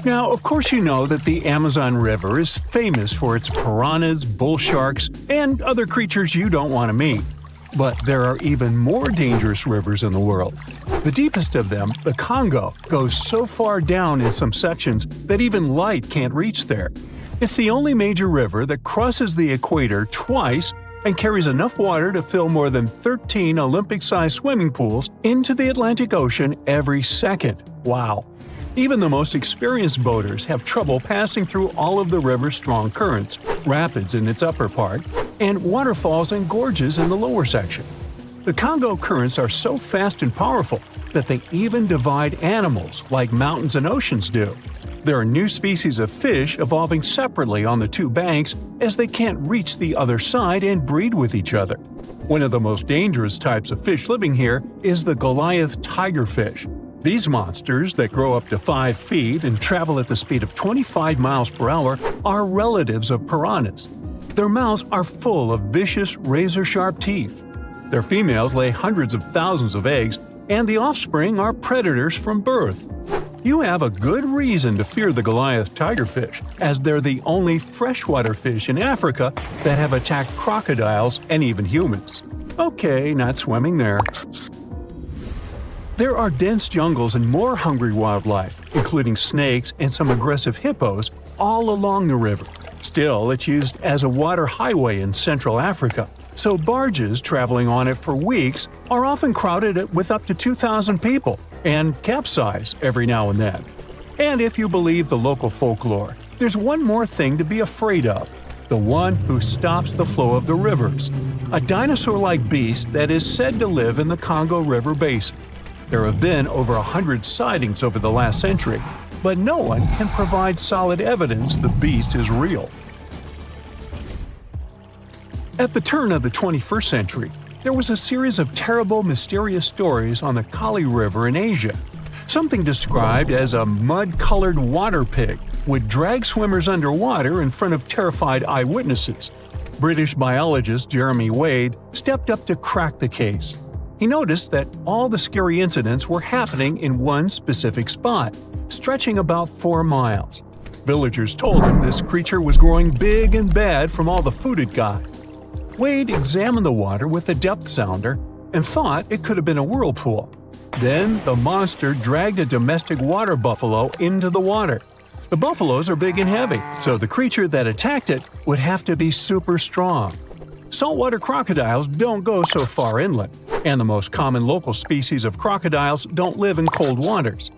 Now, of course you know that the Amazon River is famous for its piranhas, bull sharks, and other creatures you don't want to meet. But there are even more dangerous rivers in the world. The deepest of them, the Congo, goes so far down in some sections that even light can't reach there. It's the only major river that crosses the equator twice and carries enough water to fill more than 13 Olympic-sized swimming pools into the Atlantic Ocean every second. Wow! Even the most experienced boaters have trouble passing through all of the river's strong currents, rapids in its upper part, and waterfalls and gorges in the lower section. The Congo currents are so fast and powerful that they even divide animals like mountains and oceans do. There are new species of fish evolving separately on the two banks as they can't reach the other side and breed with each other. One of the most dangerous types of fish living here is the Goliath tigerfish. These monsters, that grow up to 5 feet and travel at the speed of 25 miles per hour, are relatives of piranhas. Their mouths are full of vicious, razor-sharp teeth. Their females lay hundreds of thousands of eggs, and the offspring are predators from birth. You have a good reason to fear the Goliath tigerfish, as they're the only freshwater fish in Africa that have attacked crocodiles and even humans. Okay, not swimming there. There are dense jungles and more hungry wildlife, including snakes and some aggressive hippos, all along the river. Still, it's used as a water highway in Central Africa, so barges traveling on it for weeks are often crowded with up to 2,000 people and capsize every now and then. And if you believe the local folklore, there's one more thing to be afraid of: the one who stops the flow of the rivers, a dinosaur-like beast that is said to live in the Congo River basin. There have been over 100 sightings over the last century, but no one can provide solid evidence the beast is real. At the turn of the 21st century, there was a series of terrible, mysterious stories on the Kali River in Asia. Something described as a mud-colored water pig would drag swimmers underwater in front of terrified eyewitnesses. British biologist Jeremy Wade stepped up to crack the case. He noticed that all the scary incidents were happening in one specific spot, stretching about 4 miles. Villagers told him this creature was growing big and bad from all the food it got. Wade examined the water with a depth sounder and thought it could have been a whirlpool. Then the monster dragged a domestic water buffalo into the water. The buffaloes are big and heavy, so the creature that attacked it would have to be super strong. Saltwater crocodiles don't go so far inland, and the most common local species of crocodiles don't live in cold waters.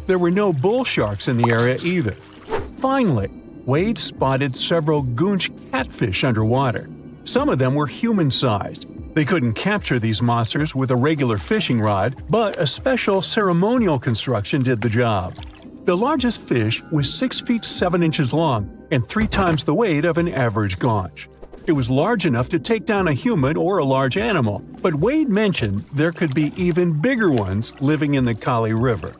There were no bull sharks in the area either. Finally, Wade spotted several goonch catfish underwater. Some of them were human-sized. They couldn't capture these monsters with a regular fishing rod, but a special ceremonial construction did the job. The largest fish was 6 feet 7 inches long and 3 times the weight of an average gaunch. It was large enough to take down a human or a large animal, but Wade mentioned there could be even bigger ones living in the Kali River.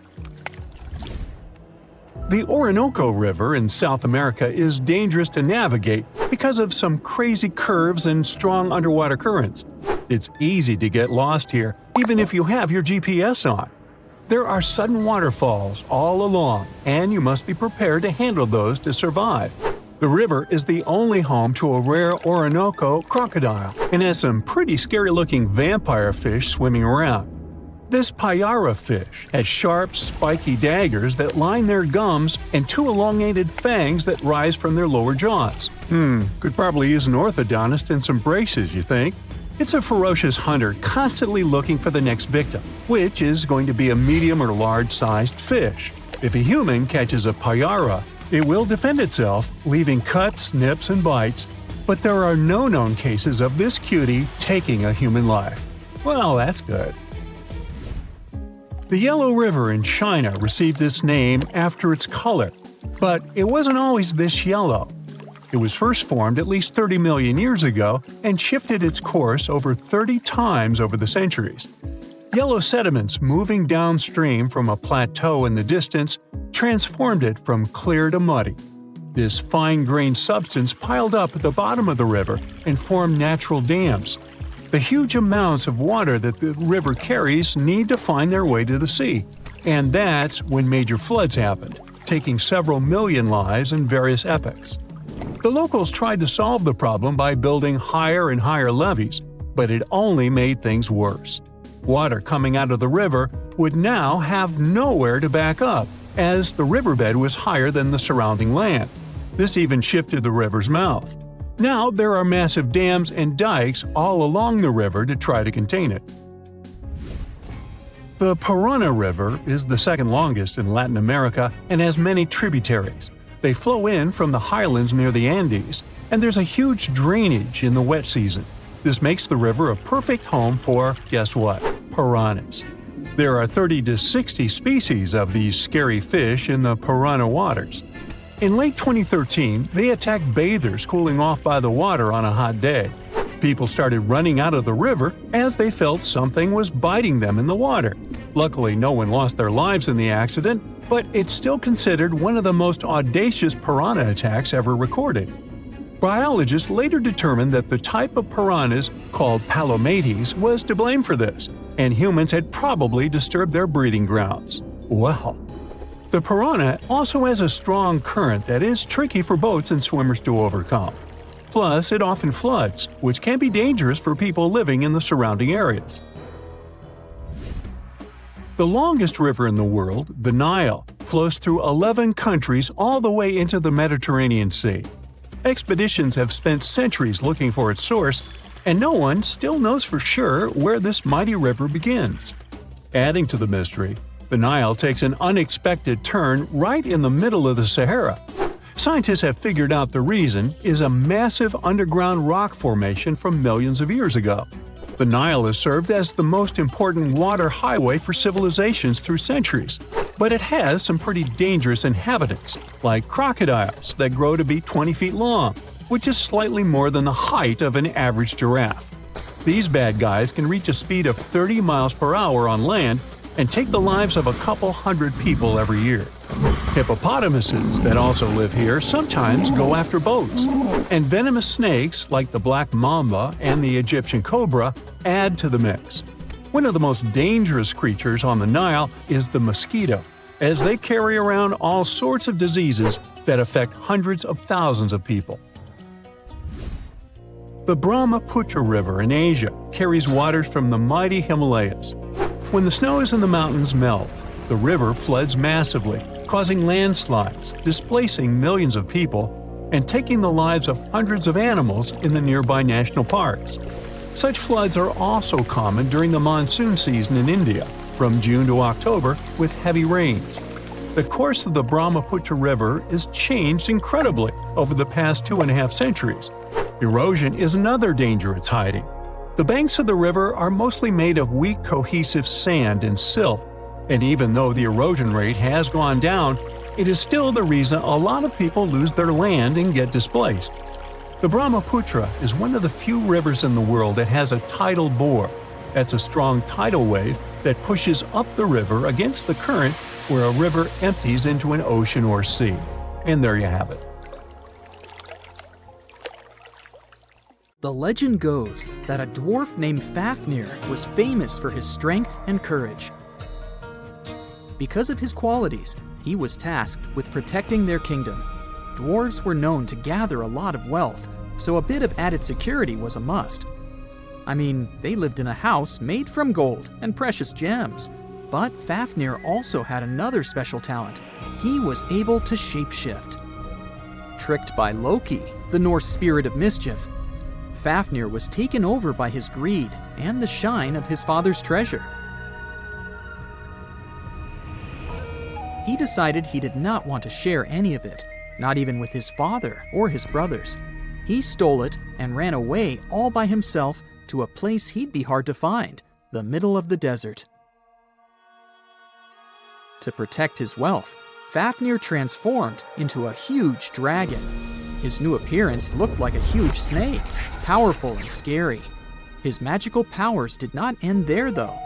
The Orinoco River in South America is dangerous to navigate because of some crazy curves and strong underwater currents. It's easy to get lost here, even if you have your GPS on. There are sudden waterfalls all along, and you must be prepared to handle those to survive. The river is the only home to a rare Orinoco crocodile and has some pretty scary-looking vampire fish swimming around. This Piranha fish has sharp, spiky daggers that line their gums and 2 elongated fangs that rise from their lower jaws. Could probably use an orthodontist and some braces, you think? It's a ferocious hunter constantly looking for the next victim, which is going to be a medium or large-sized fish. If a human catches a piranha, it will defend itself, leaving cuts, nips, and bites, but there are no known cases of this cutie taking a human life. Well, that's good. The Yellow River in China received its name after its color, but it wasn't always this yellow. It was first formed at least 30 million years ago and shifted its course over 30 times over the centuries. Yellow sediments moving downstream from a plateau in the distance transformed it from clear to muddy. This fine-grained substance piled up at the bottom of the river and formed natural dams. The huge amounts of water that the river carries need to find their way to the sea, and that's when major floods happened. taking several million lives in various epochs. The locals tried to solve the problem by building higher and higher levees, but it only made things worse. Water coming out of the river would now have nowhere to back up, as the riverbed was higher than the surrounding land. This even shifted the river's mouth. Now there are massive dams and dikes all along the river to try to contain it. The Piranha River is the second longest in Latin America and has many tributaries. They flow in from the highlands near the Andes, and there's a huge drainage in the wet season. This makes the river a perfect home for, guess what, piranhas. There are 30 to 60 species of these scary fish in the piranha waters. In late 2013, they attacked bathers cooling off by the water on a hot day. People started running out of the river as they felt something was biting them in the water. Luckily, no one lost their lives in the accident, but it's still considered one of the most audacious piranha attacks ever recorded. Biologists later determined that the type of piranhas, called palomates, was to blame for this, and humans had probably disturbed their breeding grounds. Well, the piranha also has a strong current that is tricky for boats and swimmers to overcome. Plus, it often floods, which can be dangerous for people living in the surrounding areas. The longest river in the world, the Nile, flows through 11 countries all the way into the Mediterranean Sea. Expeditions have spent centuries looking for its source, and no one still knows for sure where this mighty river begins. Adding to the mystery, the Nile takes an unexpected turn right in the middle of the Sahara. Scientists have figured out the reason is a massive underground rock formation from millions of years ago. The Nile has served as the most important water highway for civilizations through centuries, but it has some pretty dangerous inhabitants, like crocodiles that grow to be 20 feet long, which is slightly more than the height of an average giraffe. These bad guys can reach a speed of 30 miles per hour on land and take the lives of a couple hundred people every year. Hippopotamuses that also live here sometimes go after boats, and venomous snakes like the black mamba and the Egyptian cobra add to the mix. One of the most dangerous creatures on the Nile is the mosquito, as they carry around all sorts of diseases that affect hundreds of thousands of people. The Brahmaputra River in Asia carries waters from the mighty Himalayas. When the snows in the mountains melt, the river floods massively, causing landslides, displacing millions of people, and taking the lives of hundreds of animals in the nearby national parks. Such floods are also common during the monsoon season in India, from June to October, with heavy rains. The course of the Brahmaputra River is changed incredibly over the past 2.5 centuries. Erosion is another danger it's hiding. The banks of the river are mostly made of weak cohesive sand and silt, and even though the erosion rate has gone down, it is still the reason a lot of people lose their land and get displaced. The Brahmaputra is one of the few rivers in the world that has a tidal bore. That's a strong tidal wave that pushes up the river against the current where a river empties into an ocean or sea. And there you have it. The legend goes that a dwarf named Fafnir was famous for his strength and courage. Because of his qualities, he was tasked with protecting their kingdom. Dwarves were known to gather a lot of wealth, so a bit of added security was a must. I mean, they lived in a house made from gold and precious gems. But Fafnir also had another special talent. He was able to shapeshift. Tricked by Loki, the Norse spirit of mischief, Fafnir was taken over by his greed and the shine of his father's treasure. He decided he did not want to share any of it, not even with his father or his brothers. He stole it and ran away all by himself to a place he'd be hard to find, the middle of the desert. To protect his wealth, Fafnir transformed into a huge dragon. His new appearance looked like a huge snake, powerful and scary. His magical powers did not end there, though.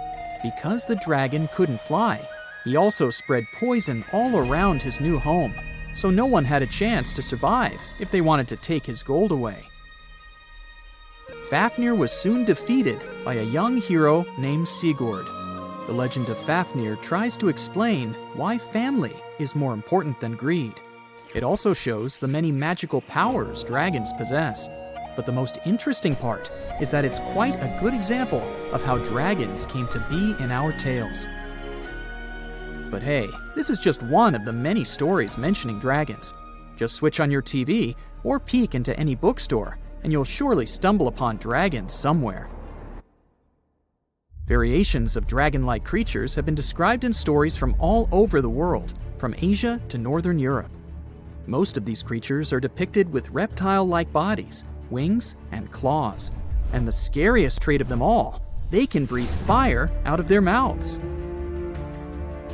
Because the dragon couldn't fly, he also spread poison all around his new home, so no one had a chance to survive if they wanted to take his gold away. Fafnir was soon defeated by a young hero named Sigurd. The legend of Fafnir tries to explain why family is more important than greed. It also shows the many magical powers dragons possess. But the most interesting part is that it's quite a good example of how dragons came to be in our tales. But hey, this is just one of the many stories mentioning dragons. Just switch on your TV or peek into any bookstore, and you'll surely stumble upon dragons somewhere. Variations of dragon-like creatures have been described in stories from all over the world, from Asia to Northern Europe. Most of these creatures are depicted with reptile-like bodies, wings, and claws. And the scariest trait of them all, they can breathe fire out of their mouths.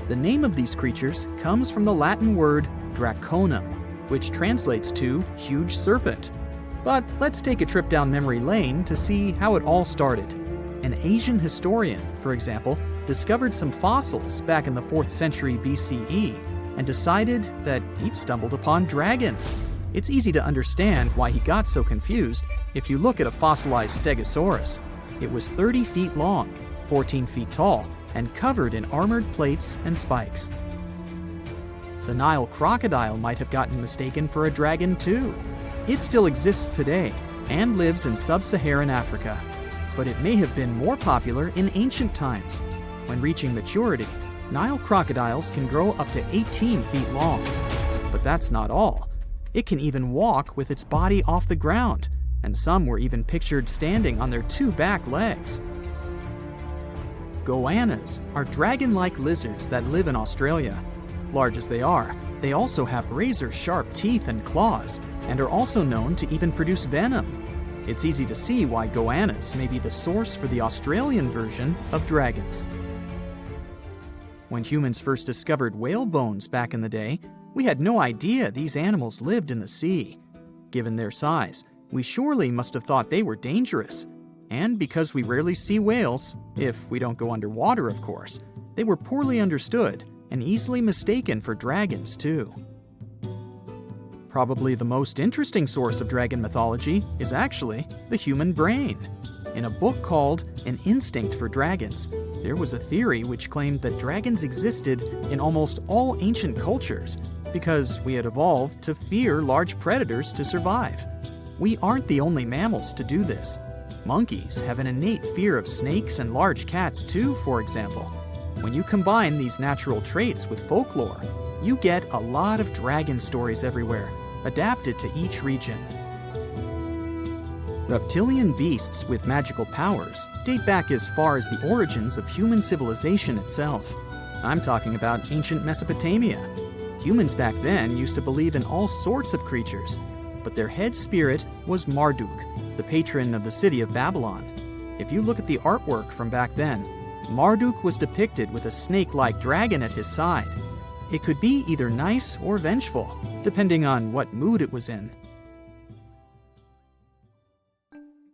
The name of these creatures comes from the Latin word draconum, which translates to huge serpent. But let's take a trip down memory lane to see how it all started. An Asian historian, for example, discovered some fossils back in the 4th century BCE and decided that he'd stumbled upon dragons. It's easy to understand why he got so confused if you look at a fossilized stegosaurus. It was 30 feet long, 14 feet tall, and covered in armored plates and spikes. The Nile crocodile might have gotten mistaken for a dragon too. It still exists today and lives in sub-Saharan Africa. But it may have been more popular in ancient times. When reaching maturity, Nile crocodiles can grow up to 18 feet long. But that's not all. It can even walk with its body off the ground, and some were even pictured standing on their 2 back legs. Goannas are dragon-like lizards that live in Australia. Large as they are, they also have razor-sharp teeth and claws, and are also known to even produce venom. It's easy to see why goannas may be the source for the Australian version of dragons. When humans first discovered whale bones back in the day, we had no idea these animals lived in the sea. Given their size, we surely must have thought they were dangerous. And because we rarely see whales, if we don't go underwater of course, they were poorly understood and easily mistaken for dragons too. Probably the most interesting source of dragon mythology is actually the human brain. In a book called An Instinct for Dragons, there was a theory which claimed that dragons existed in almost all ancient cultures because we had evolved to fear large predators to survive. We aren't the only mammals to do this. Monkeys have an innate fear of snakes and large cats too, for example. When you combine these natural traits with folklore, you get a lot of dragon stories everywhere, adapted to each region. Reptilian beasts with magical powers date back as far as the origins of human civilization itself. I'm talking about ancient Mesopotamia. Humans back then used to believe in all sorts of creatures, but their head spirit was Marduk, the patron of the city of Babylon. If you look at the artwork from back then, Marduk was depicted with a snake-like dragon at his side. It could be either nice or vengeful, depending on what mood it was in.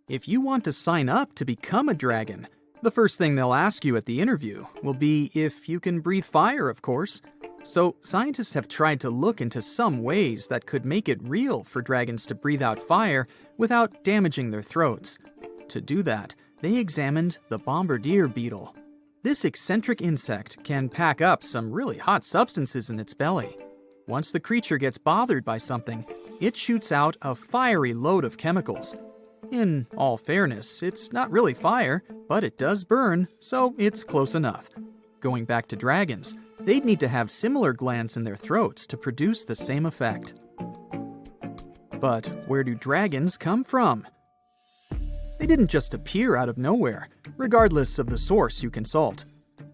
If you want to sign up to become a dragon, the first thing they'll ask you at the interview will be if you can breathe fire, of course. So scientists have tried to look into some ways that could make it real for dragons to breathe out fire without damaging their throats. To do that, they examined the bombardier beetle. This eccentric insect can pack up some really hot substances in its belly. Once the creature gets bothered by something, it shoots out a fiery load of chemicals. In all fairness, it's not really fire, but it does burn, so it's close enough. Going back to dragons, they'd need to have similar glands in their throats to produce the same effect. But where do dragons come from? They didn't just appear out of nowhere, regardless of the source you consult.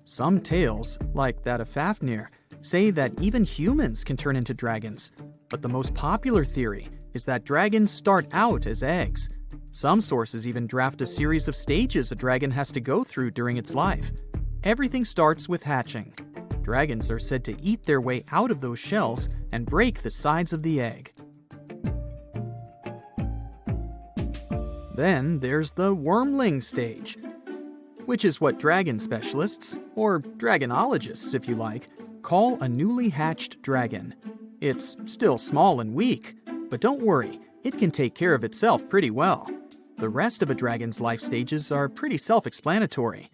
Some tales, like that of Fafnir, say that even humans can turn into dragons. But the most popular theory is that dragons start out as eggs. Some sources even draft a series of stages a dragon has to go through during its life. Everything starts with hatching. Dragons are said to eat their way out of those shells and break the sides of the egg. Then there's the wormling stage, which is what dragon specialists, or dragonologists if you like, call a newly hatched dragon. It's still small and weak, but don't worry, it can take care of itself pretty well. The rest of a dragon's life stages are pretty self-explanatory.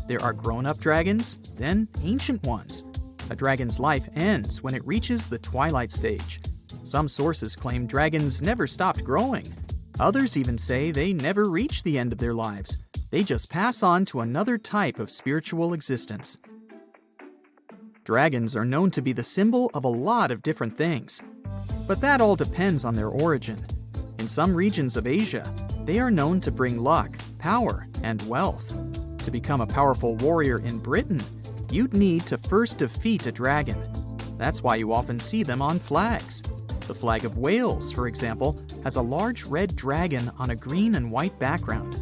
There are grown-up dragons, then ancient ones. A dragon's life ends when it reaches the twilight stage. Some sources claim dragons never stopped growing. Others even say they never reach the end of their lives. They just pass on to another type of spiritual existence. Dragons are known to be the symbol of a lot of different things. But that all depends on their origin. In some regions of Asia, they are known to bring luck, power, and wealth. To become a powerful warrior in Britain, you'd need to first defeat a dragon. That's why you often see them on flags. The flag of Wales, for example, has a large red dragon on a green and white background.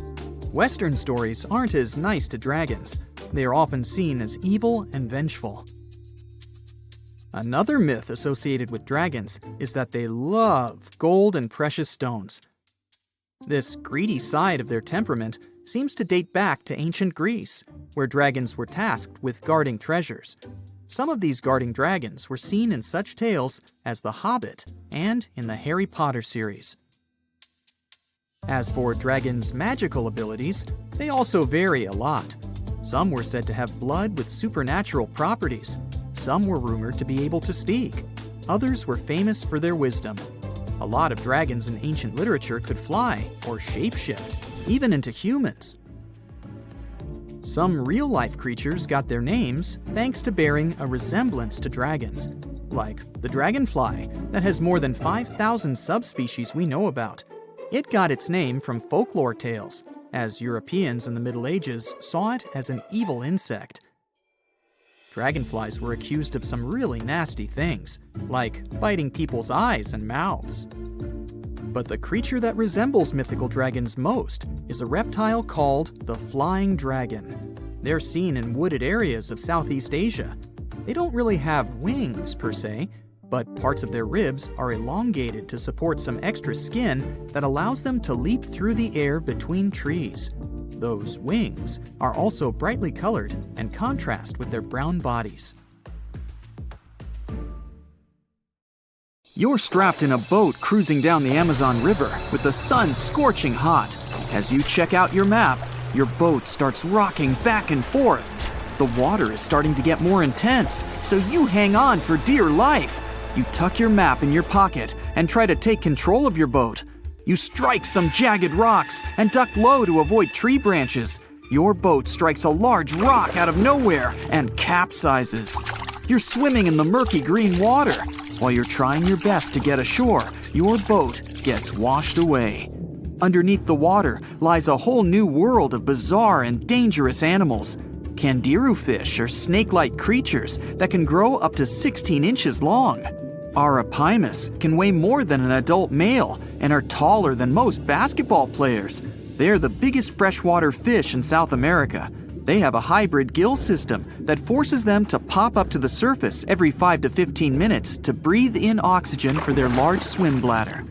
Western stories aren't as nice to dragons. They are often seen as evil and vengeful. Another myth associated with dragons is that they love gold and precious stones. This greedy side of their temperament seems to date back to ancient Greece, where dragons were tasked with guarding treasures. Some of these guarding dragons were seen in such tales as The Hobbit and in the Harry Potter series. As for dragons' magical abilities, they also vary a lot. Some were said to have blood with supernatural properties. Some were rumored to be able to speak. Others were famous for their wisdom. A lot of dragons in ancient literature could fly or shapeshift, even into humans. Some real-life creatures got their names thanks to bearing a resemblance to dragons, like the dragonfly that has more than 5,000 subspecies we know about. It got its name from folklore tales, as Europeans in the Middle Ages saw it as an evil insect. Dragonflies were accused of some really nasty things, like biting people's eyes and mouths. But the creature that resembles mythical dragons most is a reptile called the flying dragon. They're seen in wooded areas of Southeast Asia. They don't really have wings per se, but parts of their ribs are elongated to support some extra skin that allows them to leap through the air between trees. Those wings are also brightly colored and contrast with their brown bodies. You're strapped in a boat cruising down the Amazon River with the sun scorching hot. As you check out your map, your boat starts rocking back and forth. The water is starting to get more intense, so you hang on for dear life. You tuck your map in your pocket and try to take control of your boat. You strike some jagged rocks and duck low to avoid tree branches. Your boat strikes a large rock out of nowhere and capsizes. You're swimming in the murky green water. While you're trying your best to get ashore, your boat gets washed away. Underneath the water lies a whole new world of bizarre and dangerous animals. Kangaroo fish are snake-like creatures that can grow up to 16 inches long. Arapimus can weigh more than an adult male and are taller than most basketball players. They're the biggest freshwater fish in South America. They have a hybrid gill system that forces them to pop up to the surface every 5 to 15 minutes to breathe in oxygen for their large swim bladder.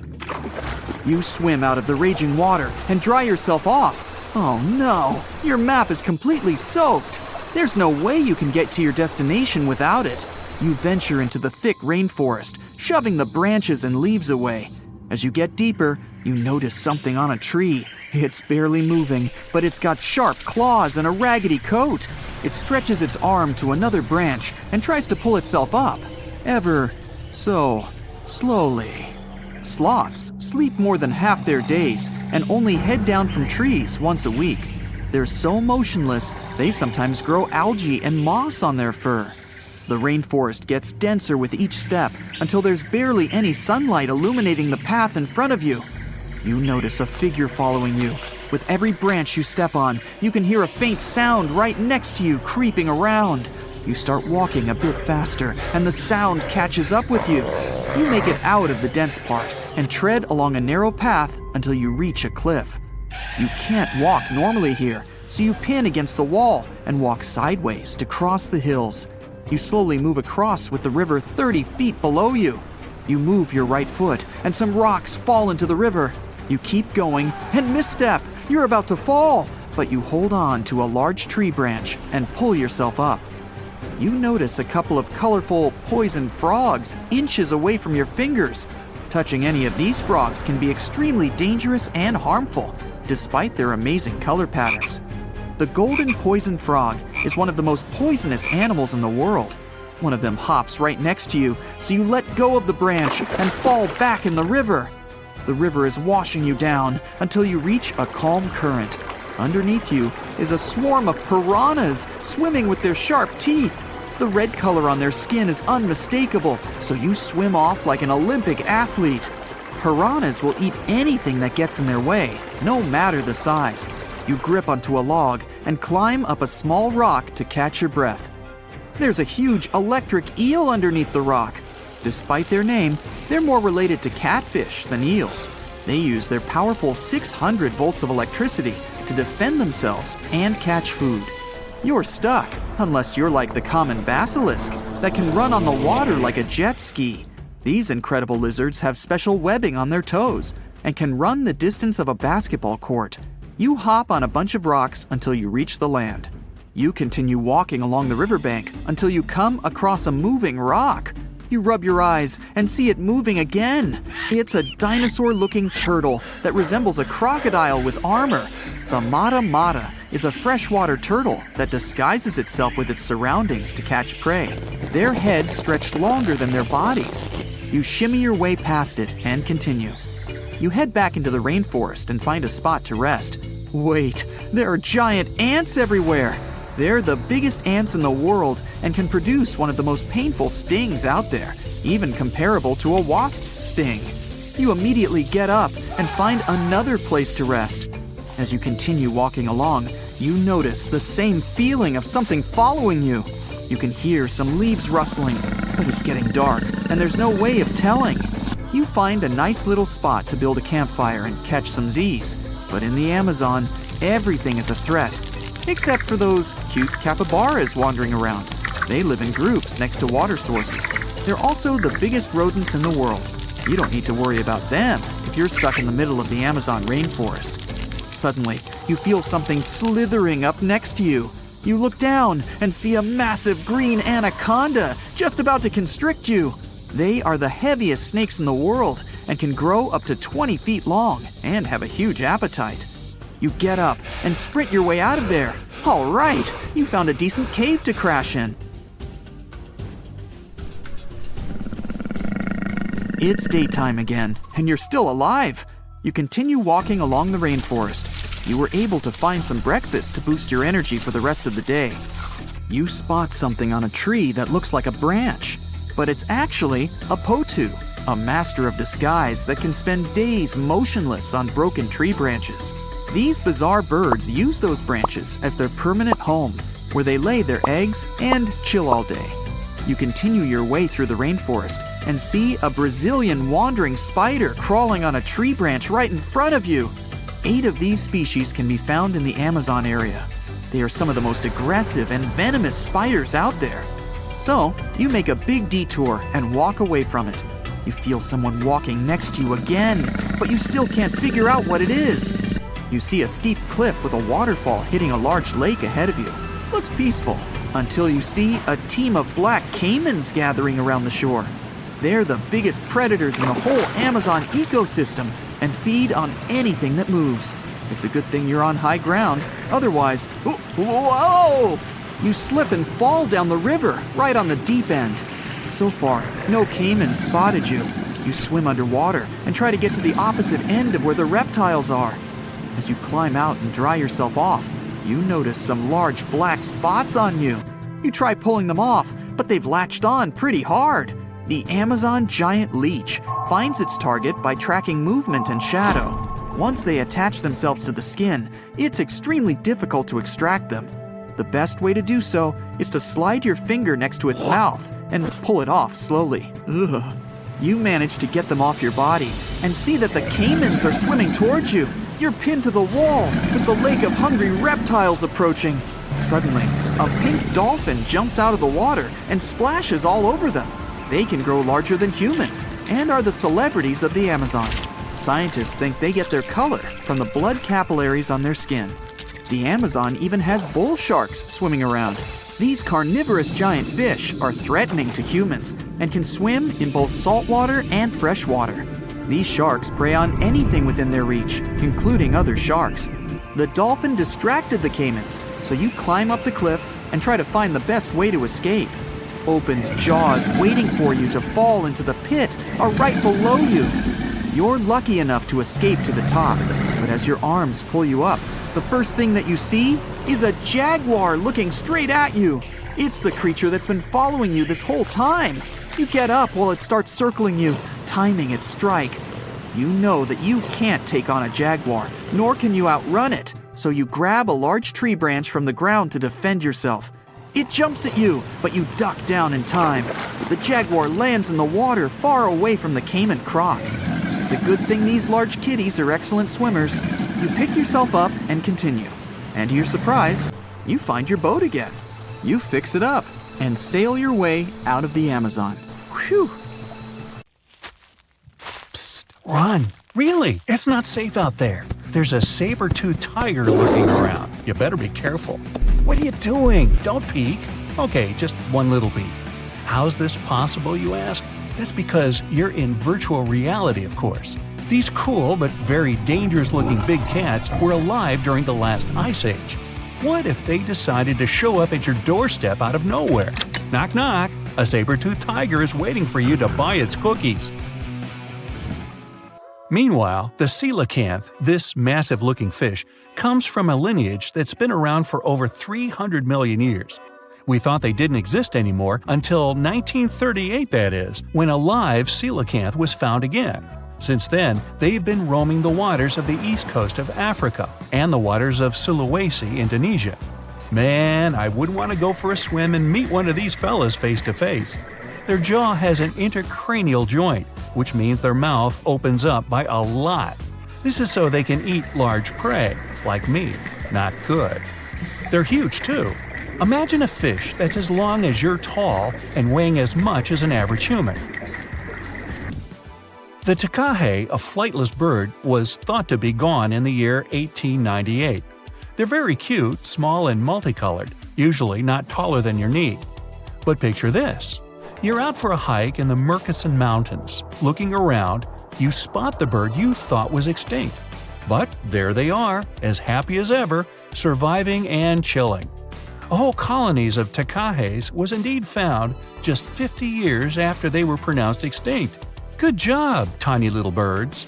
You swim out of the raging water and dry yourself off. Oh no, your map is completely soaked. There's no way you can get to your destination without it. You venture into the thick rainforest, shoving the branches and leaves away. As you get deeper, you notice something on a tree. It's barely moving, but it's got sharp claws and a raggedy coat. It stretches its arm to another branch and tries to pull itself up, ever so slowly. Sloths sleep more than half their days and only head down from trees once a week. They're so motionless, they sometimes grow algae and moss on their fur. The rainforest gets denser with each step until there's barely any sunlight illuminating the path in front of you. You notice a figure following you. With every branch you step on, you can hear a faint sound right next to you creeping around. You start walking a bit faster, and the sound catches up with you. You make it out of the dense part and tread along a narrow path until you reach a cliff. You can't walk normally here, so you pin against the wall and walk sideways to cross the hills. You slowly move across with the river 30 feet below you. You move your right foot, and some rocks fall into the river. You keep going and misstep. You're about to fall, but you hold on to a large tree branch and pull yourself up. You notice a couple of colorful, poison frogs inches away from your fingers. Touching any of these frogs can be extremely dangerous and harmful, despite their amazing color patterns. The golden poison frog is one of the most poisonous animals in the world. One of them hops right next to you, so you let go of the branch and fall back in the river. The river is washing you down until you reach a calm current. Underneath you is a swarm of piranhas swimming with their sharp teeth. The red color on their skin is unmistakable, so you swim off like an Olympic athlete. Piranhas will eat anything that gets in their way, no matter the size. You grip onto a log and climb up a small rock to catch your breath. There's a huge electric eel underneath the rock. Despite their name, they're more related to catfish than eels. They use their powerful 600 volts of electricity to defend themselves and catch food. You're stuck, unless you're like the common basilisk that can run on the water like a jet ski. These incredible lizards have special webbing on their toes and can run the distance of a basketball court. You hop on a bunch of rocks until you reach the land. You continue walking along the riverbank until you come across a moving rock. You rub your eyes and see it moving again. It's a dinosaur-looking turtle that resembles a crocodile with armor. The mata is a freshwater turtle that disguises itself with its surroundings to catch prey. Their heads stretch longer than their bodies. You shimmy your way past it and continue. You head back into the rainforest and find a spot to rest. Wait, there are giant ants everywhere. They're the biggest ants in the world and can produce one of the most painful stings out there, even comparable to a wasp's sting. You immediately get up and find another place to rest. As you continue walking along, you notice the same feeling of something following you. You can hear some leaves rustling, but it's getting dark and there's no way of telling. You find a nice little spot to build a campfire and catch some Z's. But in the Amazon, everything is a threat. Except for those cute capybaras wandering around. They live in groups next to water sources. They're also the biggest rodents in the world. You don't need to worry about them if you're stuck in the middle of the Amazon rainforest. Suddenly, you feel something slithering up next to you. You look down and see a massive green anaconda just about to constrict you. They are the heaviest snakes in the world and can grow up to 20 feet long and have a huge appetite. You get up and sprint your way out of there. All right, you found a decent cave to crash in. It's daytime again, and you're still alive. You continue walking along the rainforest. You were able to find some breakfast to boost your energy for the rest of the day. You spot something on a tree that looks like a branch, but it's actually a potu, a master of disguise that can spend days motionless on broken tree branches. These bizarre birds use those branches as their permanent home, where they lay their eggs and chill all day. You continue your way through the rainforest and see a Brazilian wandering spider crawling on a tree branch right in front of you. 8 of these species can be found in the Amazon area. They are some of the most aggressive and venomous spiders out there. So, you make a big detour and walk away from it. You feel someone walking next to you again, but you still can't figure out what it is. You see a steep cliff with a waterfall hitting a large lake ahead of you. Looks peaceful, until you see a team of black caimans gathering around the shore. They're the biggest predators in the whole Amazon ecosystem and feed on anything that moves. It's a good thing you're on high ground, otherwise, whoa! You slip and fall down the river, right on the deep end. So far, no caiman spotted you. You swim underwater and try to get to the opposite end of where the reptiles are. As you climb out and dry yourself off, you notice some large black spots on you. You try pulling them off, but they've latched on pretty hard. The Amazon giant leech finds its target by tracking movement and shadow. Once they attach themselves to the skin, it's extremely difficult to extract them. The best way to do so is to slide your finger next to its mouth and pull it off slowly. Ugh. You manage to get them off your body and see that the caimans are swimming towards you. You're pinned to the wall with the lake of hungry reptiles approaching. Suddenly, a pink dolphin jumps out of the water and splashes all over them. They can grow larger than humans and are the celebrities of the Amazon. Scientists think they get their color from the blood capillaries on their skin. The Amazon even has bull sharks swimming around. These carnivorous giant fish are threatening to humans and can swim in both saltwater and freshwater. These sharks prey on anything within their reach, including other sharks. The dolphin distracted the caimans, so you climb up the cliff and try to find the best way to escape. Opened jaws waiting for you to fall into the pit are right below you. You're lucky enough to escape to the top, but as your arms pull you up, the first thing that you see is a jaguar looking straight at you. It's the creature that's been following you this whole time. You get up while it starts circling you, timing its strike. You know that you can't take on a jaguar, nor can you outrun it, so you grab a large tree branch from the ground to defend yourself. It jumps at you, but you duck down in time. The jaguar lands in the water far away from the caiman crocs. It's a good thing these large kitties are excellent swimmers. You pick yourself up and continue. And to your surprise, you find your boat again. You fix it up and sail your way out of the Amazon. Whew! Psst, run! Really, it's not safe out there. There's a saber-toothed tiger lurking around. You better be careful. What are you doing? Don't peek. Okay, just one little peek. How's this possible, you ask? That's because you're in virtual reality, of course. These cool but very dangerous-looking big cats were alive during the last ice age. What if they decided to show up at your doorstep out of nowhere? Knock knock, a saber-toothed tiger is waiting for you to buy its cookies. Meanwhile, the coelacanth, this massive-looking fish, comes from a lineage that's been around for over 300 million years. We thought they didn't exist anymore until 1938, that is, when a live coelacanth was found again. Since then, they've been roaming the waters of the east coast of Africa and the waters of Sulawesi, Indonesia. Man, I wouldn't want to go for a swim and meet one of these fellas face to face. Their jaw has an intercranial joint, which means their mouth opens up by a lot. This is so they can eat large prey, like me. Not good. They're huge, too. Imagine a fish that's as long as you're tall and weighing as much as an average human. The takahe, a flightless bird, was thought to be gone in the year 1898. They're very cute, small and multicolored, usually not taller than your knee. But picture this. You're out for a hike in the Murchison Mountains. Looking around, you spot the bird you thought was extinct. But there they are, as happy as ever, surviving and chilling. A whole colonies of takahes was indeed found just 50 years after they were pronounced extinct. Good job, tiny little birds.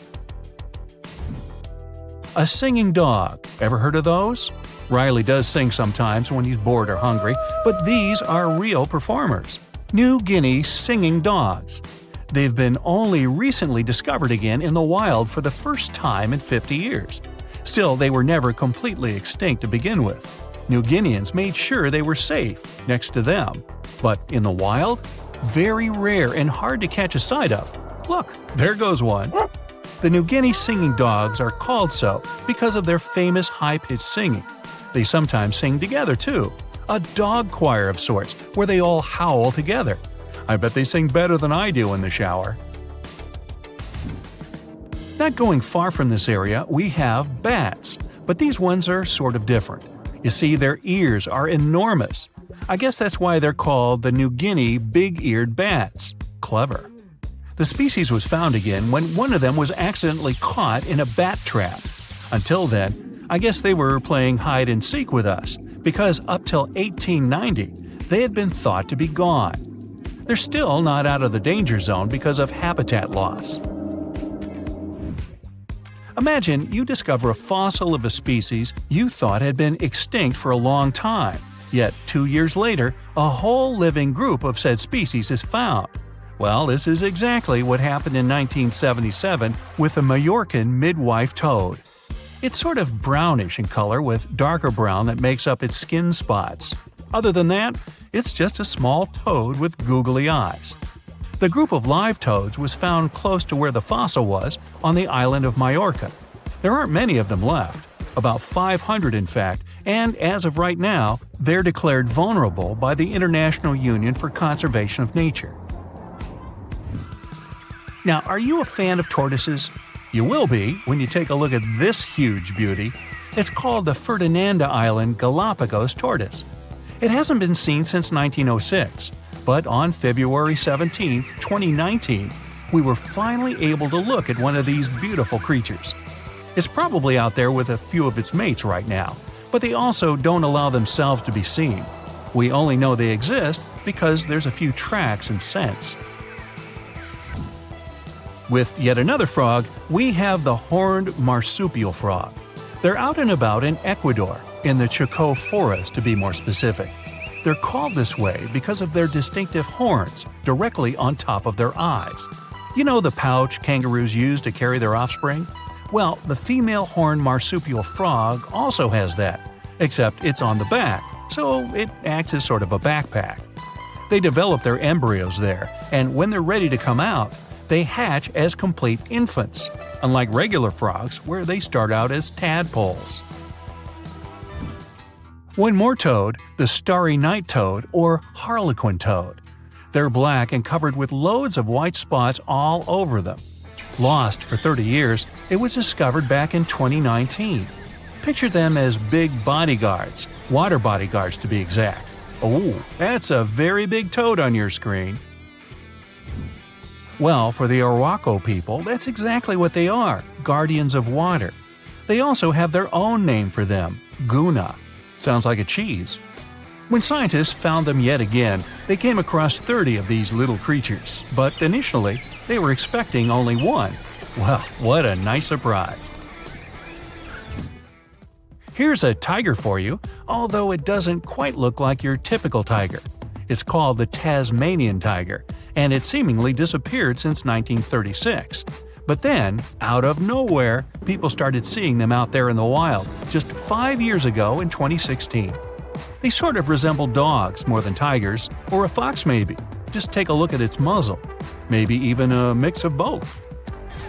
A singing dog. Ever heard of those? Riley does sing sometimes when he's bored or hungry, but these are real performers. New Guinea singing dogs. They've been only recently discovered again in the wild for the first time in 50 years. Still, they were never completely extinct to begin with. New Guineans made sure they were safe next to them. But in the wild, very rare and hard to catch a sight of. Look, there goes one. The New Guinea singing dogs are called so because of their famous high-pitched singing. They sometimes sing together, too. A dog choir of sorts, where they all howl together. I bet they sing better than I do in the shower. Not going far from this area, we have bats, but these ones are sort of different. You see, their ears are enormous. I guess that's why they're called the New Guinea big-eared bats. Clever. The species was found again when one of them was accidentally caught in a bat trap. Until then, I guess they were playing hide-and-seek with us, because up till 1890, they had been thought to be gone. They're still not out of the danger zone because of habitat loss. Imagine you discover a fossil of a species you thought had been extinct for a long time, yet 2 years later, a whole living group of said species is found. Well, this is exactly what happened in 1977 with the Majorcan midwife toad. It's sort of brownish in color with darker brown that makes up its skin spots. Other than that, it's just a small toad with googly eyes. The group of live toads was found close to where the fossil was, on the island of Majorca. There aren't many of them left, about 500 in fact, and as of right now, they're declared vulnerable by the International Union for Conservation of Nature. Now, are you a fan of tortoises? You will be when you take a look at this huge beauty. It's called the Ferdinanda Island Galapagos tortoise. It hasn't been seen since 1906, but on February 17, 2019, we were finally able to look at one of these beautiful creatures. It's probably out there with a few of its mates right now, but they also don't allow themselves to be seen. We only know they exist because there's a few tracks and scents. With yet another frog, we have the horned marsupial frog. They're out and about in Ecuador, in the Choco forest to be more specific. They're called this way because of their distinctive horns directly on top of their eyes. You know the pouch kangaroos use to carry their offspring? Well, the female horned marsupial frog also has that, except it's on the back, so it acts as sort of a backpack. They develop their embryos there, and when they're ready to come out, they hatch as complete infants, unlike regular frogs where they start out as tadpoles. One more toad, the starry night toad or harlequin toad. They're black and covered with loads of white spots all over them. Lost for 30 years, it was discovered back in 2019. Picture them as big bodyguards, water bodyguards to be exact. Oh, that's a very big toad on your screen. Well, for the Orinoco people, that's exactly what they are, guardians of water. They also have their own name for them, Guna. Sounds like a cheese. When scientists found them yet again, they came across 30 of these little creatures, but initially, they were expecting only one. Well, what a nice surprise. Here's a tiger for you, although it doesn't quite look like your typical tiger. It's called the Tasmanian tiger, and it seemingly disappeared since 1936. But then, out of nowhere, people started seeing them out there in the wild just 5 years ago in 2016. They sort of resemble dogs more than tigers, or a fox maybe. Just take a look at its muzzle. Maybe even a mix of both.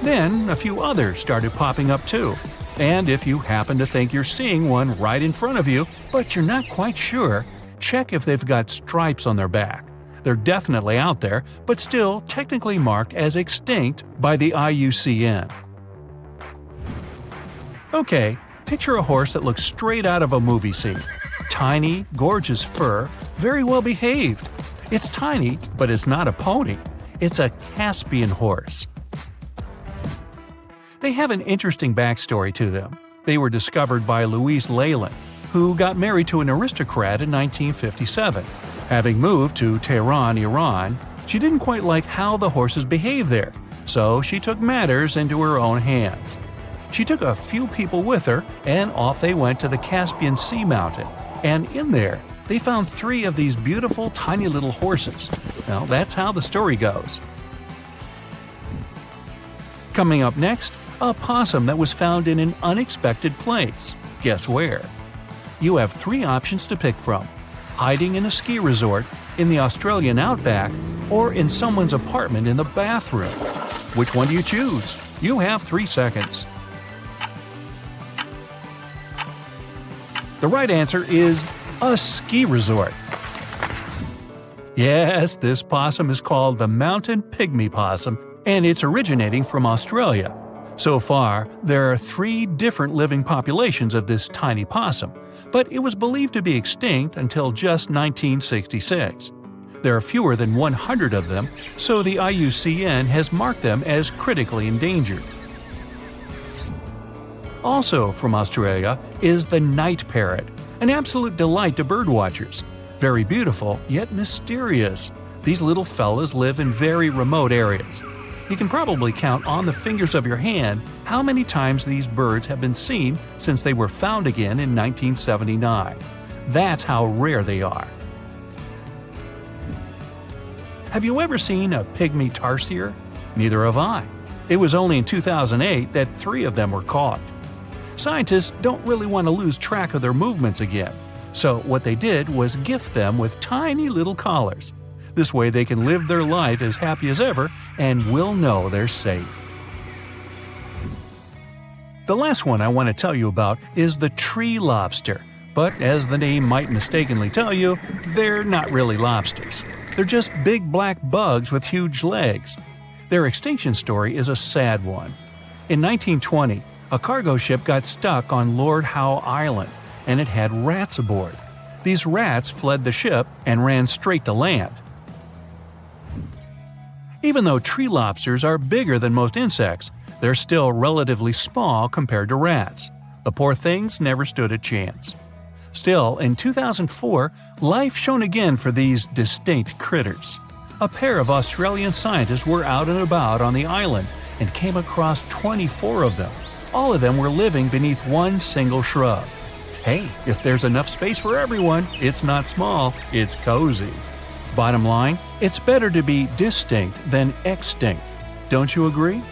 Then, a few others started popping up too. And if you happen to think you're seeing one right in front of you, but you're not quite sure, check if they've got stripes on their back. They're definitely out there, but still technically marked as extinct by the IUCN. Okay, picture a horse that looks straight out of a movie scene. Tiny, gorgeous fur, very well behaved. It's tiny, but it's not a pony. It's a Caspian horse. They have an interesting backstory to them. They were discovered by Louise Leyland, who got married to an aristocrat in 1957. Having moved to Tehran, Iran, she didn't quite like how the horses behaved there, so she took matters into her own hands. She took a few people with her, and off they went to the Caspian Sea mountain. And in there, they found 3 of these beautiful tiny little horses. Now, that's how the story goes. Coming up next, a possum that was found in an unexpected place. Guess where? You have 3 options to pick from: hiding in a ski resort, in the Australian outback, or in someone's apartment in the bathroom. Which one do you choose? You have 3 seconds. The right answer is a ski resort. Yes, this possum is called the mountain pygmy possum, and it's originating from Australia. So far, there are 3 different living populations of this tiny possum, but it was believed to be extinct until just 1966. There are fewer than 100 of them, so the IUCN has marked them as critically endangered. Also from Australia is the night parrot, an absolute delight to birdwatchers. Very beautiful, yet mysterious. These little fellas live in very remote areas. You can probably count on the fingers of your hand how many times these birds have been seen since they were found again in 1979. That's how rare they are. Have you ever seen a pygmy tarsier? Neither have I. It was only in 2008 that 3 of them were caught. Scientists don't really want to lose track of their movements again, so what they did was gift them with tiny little collars. This way they can live their life as happy as ever and will know they're safe. The last one I want to tell you about is the tree lobster, but as the name might mistakenly tell you, they're not really lobsters. They're just big black bugs with huge legs. Their extinction story is a sad one. In 1920, a cargo ship got stuck on Lord Howe Island, and it had rats aboard. These rats fled the ship and ran straight to land. Even though tree lobsters are bigger than most insects, they're still relatively small compared to rats. The poor things never stood a chance. Still, in 2004, life shone again for these distinct critters. A pair of Australian scientists were out and about on the island and came across 24 of them. All of them were living beneath one single shrub. Hey, if there's enough space for everyone, it's not small, it's cozy. Bottom line, it's better to be distinct than extinct. Don't you agree?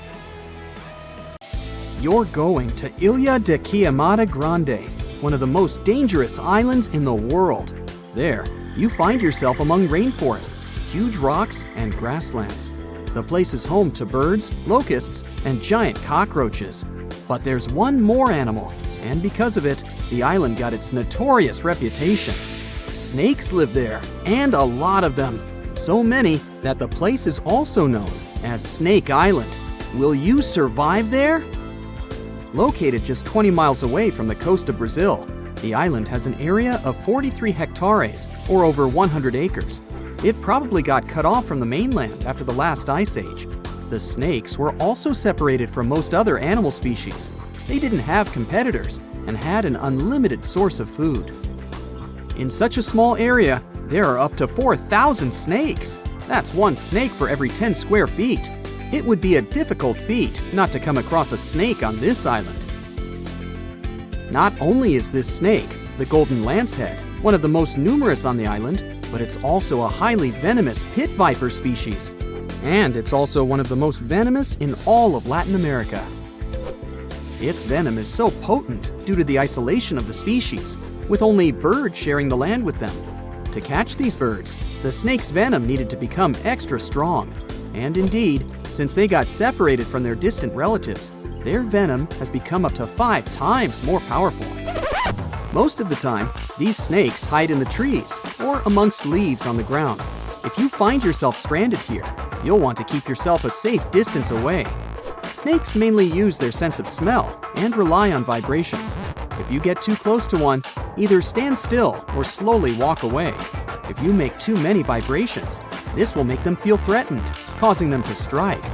You're going to Ilha de Queimada Grande, one of the most dangerous islands in the world. There, you find yourself among rainforests, huge rocks, and grasslands. The place is home to birds, locusts, and giant cockroaches. But there's one more animal, and because of it, the island got its notorious reputation. Snakes live there, and a lot of them. So many that the place is also known as Snake Island. Will you survive there? Located just 20 miles away from the coast of Brazil, the island has an area of 43 hectares, or over 100 acres. It probably got cut off from the mainland after the last ice age. The snakes were also separated from most other animal species. They didn't have competitors and had an unlimited source of food. In such a small area, there are up to 4,000 snakes. That's one snake for every 10 square feet. It would be a difficult feat not to come across a snake on this island. Not only is this snake, the golden lancehead, one of the most numerous on the island, but it's also a highly venomous pit viper species. And it's also one of the most venomous in all of Latin America. Its venom is so potent due to the isolation of the species, with only birds sharing the land with them. To catch these birds, the snake's venom needed to become extra strong. And indeed, since they got separated from their distant relatives, their venom has become up to 5 times more powerful. Most of the time, these snakes hide in the trees or amongst leaves on the ground. If you find yourself stranded here, you'll want to keep yourself a safe distance away. Snakes mainly use their sense of smell and rely on vibrations. If you get too close to one, either stand still or slowly walk away. If you make too many vibrations, this will make them feel threatened, causing them to strike.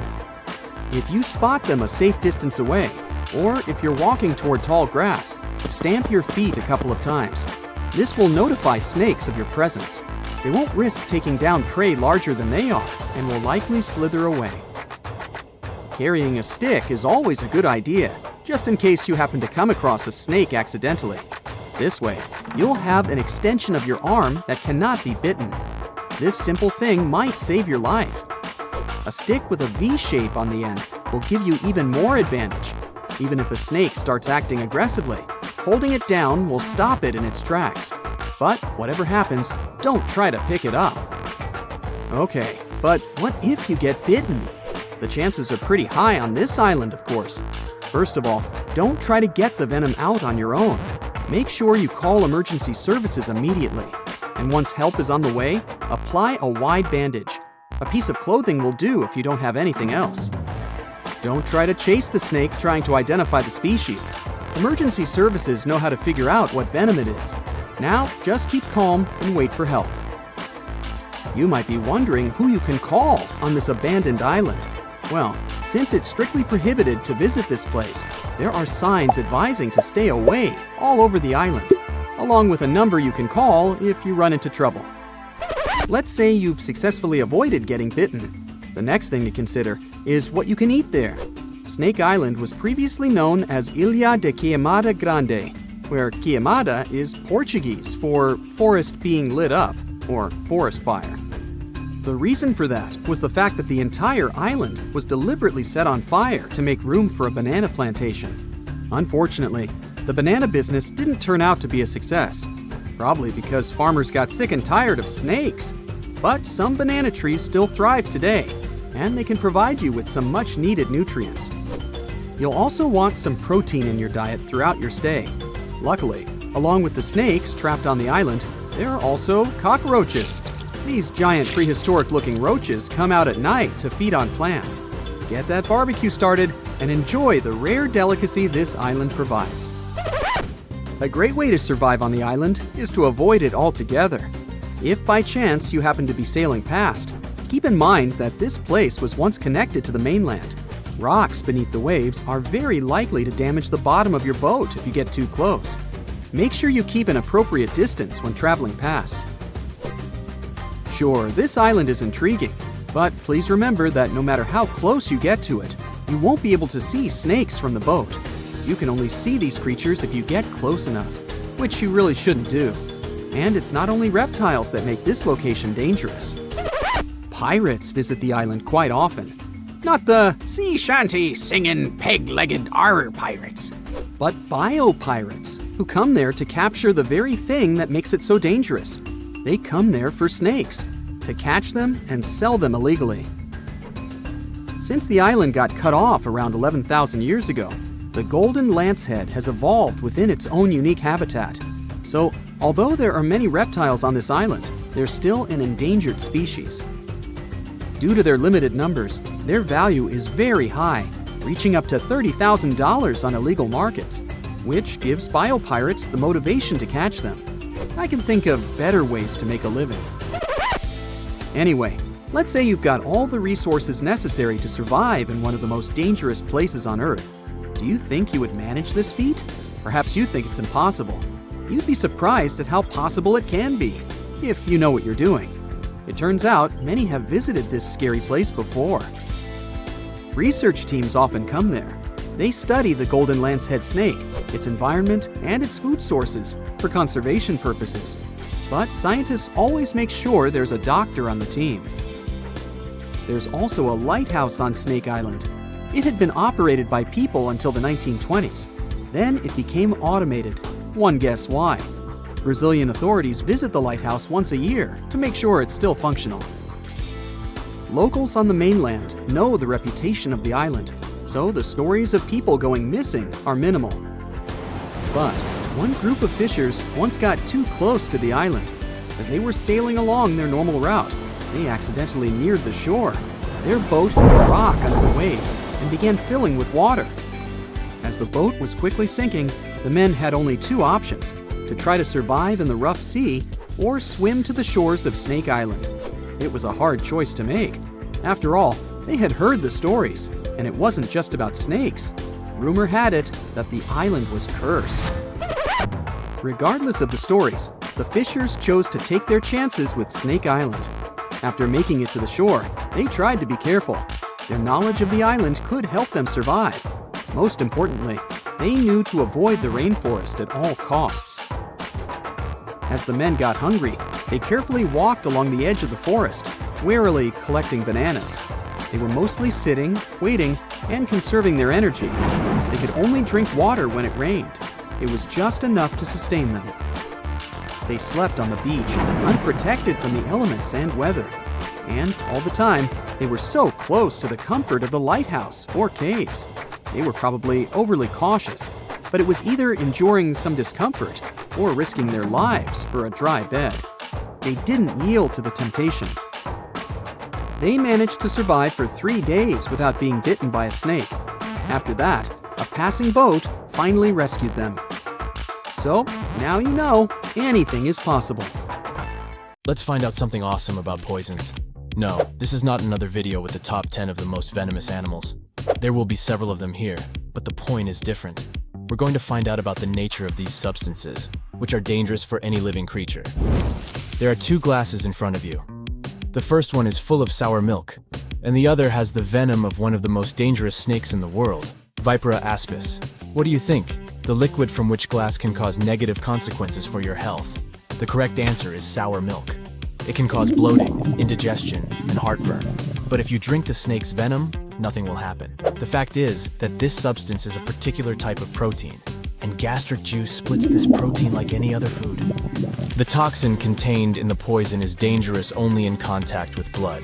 If you spot them a safe distance away, or if you're walking toward tall grass, stamp your feet a couple of times. This will notify snakes of your presence. They won't risk taking down prey larger than they are and will likely slither away. Carrying a stick is always a good idea, just in case you happen to come across a snake accidentally. This way, you'll have an extension of your arm that cannot be bitten. This simple thing might save your life. A stick with a V shape on the end will give you even more advantage. Even if a snake starts acting aggressively, holding it down will stop it in its tracks. But whatever happens, don't try to pick it up. Okay, but what if you get bitten? The chances are pretty high on this island, of course. First of all, don't try to get the venom out on your own. Make sure you call emergency services immediately. And once help is on the way, apply a wide bandage. A piece of clothing will do if you don't have anything else. Don't try to chase the snake trying to identify the species. Emergency services know how to figure out what venom it is. Now, just keep calm and wait for help. You might be wondering who you can call on this abandoned island. Well, since it's strictly prohibited to visit this place, there are signs advising to stay away all over the island, along with a number you can call if you run into trouble. Let's say you've successfully avoided getting bitten. The next thing to consider is what you can eat there. Snake Island was previously known as Ilha de Queimada Grande, where Queimada is Portuguese for forest being lit up, or forest fire. The reason for that was the fact that the entire island was deliberately set on fire to make room for a banana plantation. Unfortunately, the banana business didn't turn out to be a success, probably because farmers got sick and tired of snakes. But some banana trees still thrive today, and they can provide you with some much-needed nutrients. You'll also want some protein in your diet throughout your stay. Luckily, along with the snakes trapped on the island, there are also cockroaches. These giant prehistoric-looking roaches come out at night to feed on plants. Get that barbecue started and enjoy the rare delicacy this island provides. A great way to survive on the island is to avoid it altogether. If by chance you happen to be sailing past, keep in mind that this place was once connected to the mainland. Rocks beneath the waves are very likely to damage the bottom of your boat if you get too close. Make sure you keep an appropriate distance when traveling past. Sure, this island is intriguing, but please remember that no matter how close you get to it, you won't be able to see snakes from the boat. You can only see these creatures if you get close enough, which you really shouldn't do. And it's not only reptiles that make this location dangerous. Pirates visit the island quite often. Not the sea shanty singing peg-legged arr pirates, but bio-pirates who come there to capture the very thing that makes it so dangerous. They come there for snakes, to catch them and sell them illegally. Since the island got cut off around 11,000 years ago, the golden lancehead has evolved within its own unique habitat. So, although there are many reptiles on this island, they're still an endangered species. Due to their limited numbers, their value is very high, reaching up to $30,000 on illegal markets, which gives bio-pirates the motivation to catch them. I can think of better ways to make a living. Anyway, let's say you've got all the resources necessary to survive in one of the most dangerous places on Earth. Do you think you would manage this feat? Perhaps you think it's impossible. You'd be surprised at how possible it can be, if you know what you're doing. It turns out many have visited this scary place before. Research teams often come there. They study the golden lancehead snake, its environment, and its food sources for conservation purposes. But scientists always make sure there's a doctor on the team. There's also a lighthouse on Snake Island. It had been operated by people until the 1920s. Then it became automated. One guess why. Brazilian authorities visit the lighthouse once a year to make sure it's still functional. Locals on the mainland know the reputation of the island, so the stories of people going missing are minimal. But one group of fishers once got too close to the island. As they were sailing along their normal route, they accidentally neared the shore. Their boat hit a rock under the waves and began filling with water. As the boat was quickly sinking, the men had only two options: to try to survive in the rough sea or swim to the shores of Snake Island. It was a hard choice to make. After all, they had heard the stories, and it wasn't just about snakes. Rumor had it that the island was cursed. Regardless of the stories, the fishers chose to take their chances with Snake Island. After making it to the shore, they tried to be careful. Their knowledge of the island could help them survive. Most importantly, they knew to avoid the rainforest at all costs. As the men got hungry, they carefully walked along the edge of the forest, warily collecting bananas. They were mostly sitting, waiting, and conserving their energy. They could only drink water when it rained. It was just enough to sustain them. They slept on the beach, unprotected from the elements and weather. And all the time, they were so close to the comfort of the lighthouse or caves. They were probably overly cautious, but it was either enduring some discomfort or risking their lives for a dry bed. They didn't yield to the temptation. They managed to survive for 3 days without being bitten by a snake. After that, a passing boat finally rescued them. So, now you know, anything is possible. Let's find out something awesome about poisons. No, this is not another video with the top 10 of the most venomous animals. There will be several of them here, but the point is different. We're going to find out about the nature of these substances, which are dangerous for any living creature. There are 2 glasses in front of you. The first one is full of sour milk, and the other has the venom of one of the most dangerous snakes in the world, Vipera aspis. What do you think? The liquid from which glass can cause negative consequences for your health? The correct answer is sour milk. It can cause bloating, indigestion, and heartburn. But if you drink the snake's venom, nothing will happen. The fact is that this substance is a particular type of protein, and gastric juice splits this protein like any other food. The toxin contained in the poison is dangerous only in contact with blood.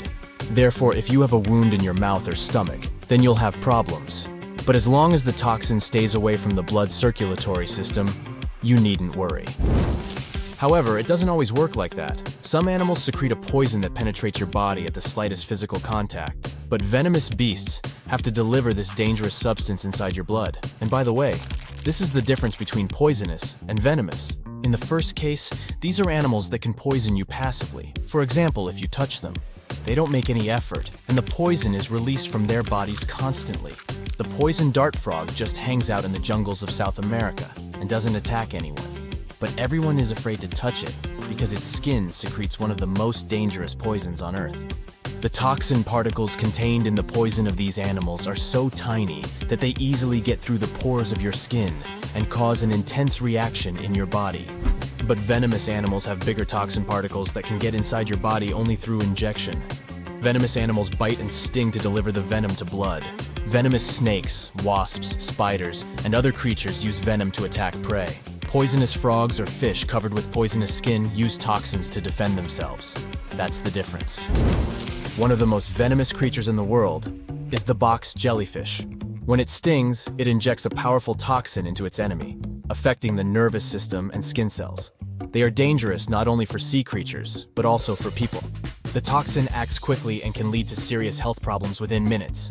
Therefore, if you have a wound in your mouth or stomach, then you'll have problems. But as long as the toxin stays away from the blood circulatory system, you needn't worry. However, it doesn't always work like that. Some animals secrete a poison that penetrates your body at the slightest physical contact. But venomous beasts have to deliver this dangerous substance inside your blood. And by the way, this is the difference between poisonous and venomous. In the first case, these are animals that can poison you passively. For example, if you touch them. They don't make any effort, and the poison is released from their bodies constantly. The poison dart frog just hangs out in the jungles of South America and doesn't attack anyone. But everyone is afraid to touch it because its skin secretes one of the most dangerous poisons on Earth. The toxin particles contained in the poison of these animals are so tiny that they easily get through the pores of your skin and cause an intense reaction in your body. But venomous animals have bigger toxin particles that can get inside your body only through injection. Venomous animals bite and sting to deliver the venom to blood. Venomous snakes, wasps, spiders, and other creatures use venom to attack prey. Poisonous frogs or fish covered with poisonous skin use toxins to defend themselves. That's the difference. One of the most venomous creatures in the world is the box jellyfish. When it stings, it injects a powerful toxin into its enemy, affecting the nervous system and skin cells. They are dangerous not only for sea creatures, but also for people. The toxin acts quickly and can lead to serious health problems within minutes.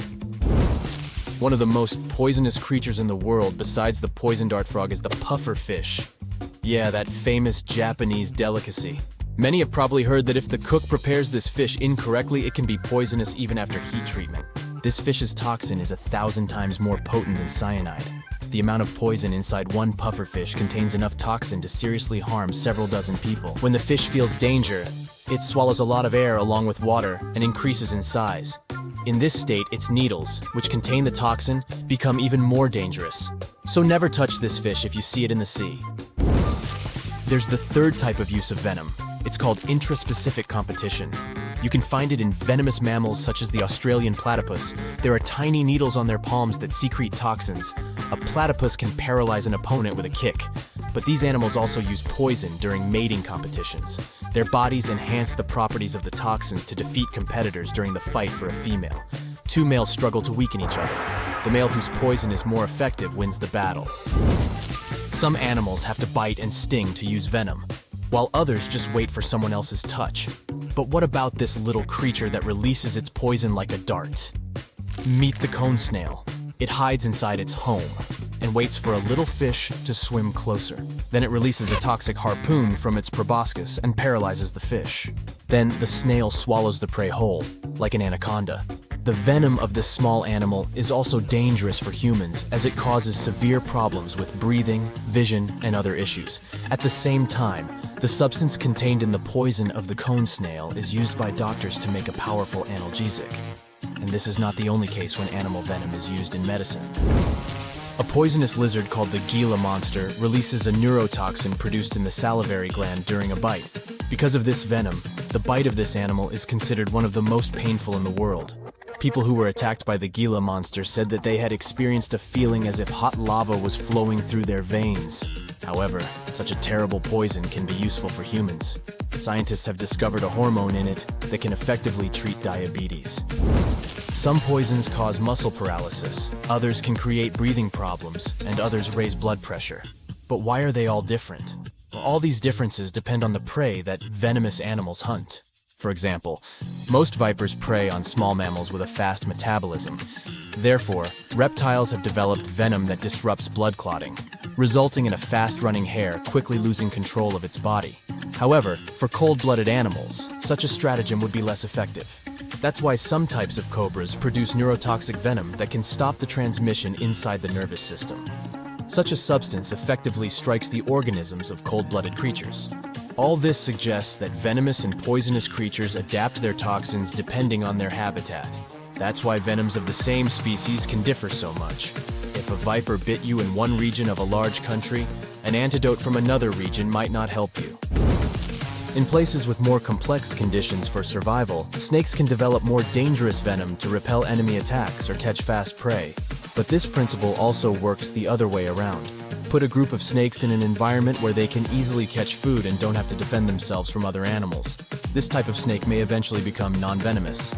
One of the most poisonous creatures in the world besides the poison dart frog is the puffer fish. Yeah, that famous Japanese delicacy. Many have probably heard that if the cook prepares this fish incorrectly, it can be poisonous even after heat treatment. This fish's toxin is 1,000 times more potent than cyanide. The amount of poison inside one puffer fish contains enough toxin to seriously harm several dozen people. When the fish feels danger, it swallows a lot of air along with water and increases in size. In this state, its needles, which contain the toxin, become even more dangerous. So never touch this fish if you see it in the sea. There's the third type of use of venom. It's called intraspecific competition. You can find it in venomous mammals such as the Australian platypus. There are tiny needles on their palms that secrete toxins. A platypus can paralyze an opponent with a kick. But these animals also use poison during mating competitions. Their bodies enhance the properties of the toxins to defeat competitors during the fight for a female. Two males struggle to weaken each other. The male whose poison is more effective wins the battle. Some animals have to bite and sting to use venom, while others just wait for someone else's touch. But what about this little creature that releases its poison like a dart? Meet the cone snail. It hides inside its home and waits for a little fish to swim closer. Then it releases a toxic harpoon from its proboscis and paralyzes the fish. Then the snail swallows the prey whole, like an anaconda. The venom of this small animal is also dangerous for humans as it causes severe problems with breathing, vision, and other issues. At the same time, the substance contained in the poison of the cone snail is used by doctors to make a powerful analgesic. And this is not the only case when animal venom is used in medicine. A poisonous lizard called the Gila monster releases a neurotoxin produced in the salivary gland during a bite. Because of this venom, the bite of this animal is considered one of the most painful in the world. People who were attacked by the Gila monster said that they had experienced a feeling as if hot lava was flowing through their veins. However, such a terrible poison can be useful for humans. Scientists have discovered a hormone in it that can effectively treat diabetes. Some poisons cause muscle paralysis, others can create breathing problems, and others raise blood pressure. But why are they all different? Well, all these differences depend on the prey that venomous animals hunt. For example, most vipers prey on small mammals with a fast metabolism. Therefore, reptiles have developed venom that disrupts blood clotting, resulting in a fast-running hare quickly losing control of its body. However, for cold-blooded animals, such a stratagem would be less effective. That's why some types of cobras produce neurotoxic venom that can stop the transmission inside the nervous system. Such a substance effectively strikes the organisms of cold-blooded creatures. All this suggests that venomous and poisonous creatures adapt their toxins depending on their habitat. That's why venoms of the same species can differ so much. If a viper bit you in one region of a large country, an antidote from another region might not help you. In places with more complex conditions for survival, snakes can develop more dangerous venom to repel enemy attacks or catch fast prey. But this principle also works the other way around. Put a group of snakes in an environment where they can easily catch food and don't have to defend themselves from other animals. This type of snake may eventually become non-venomous.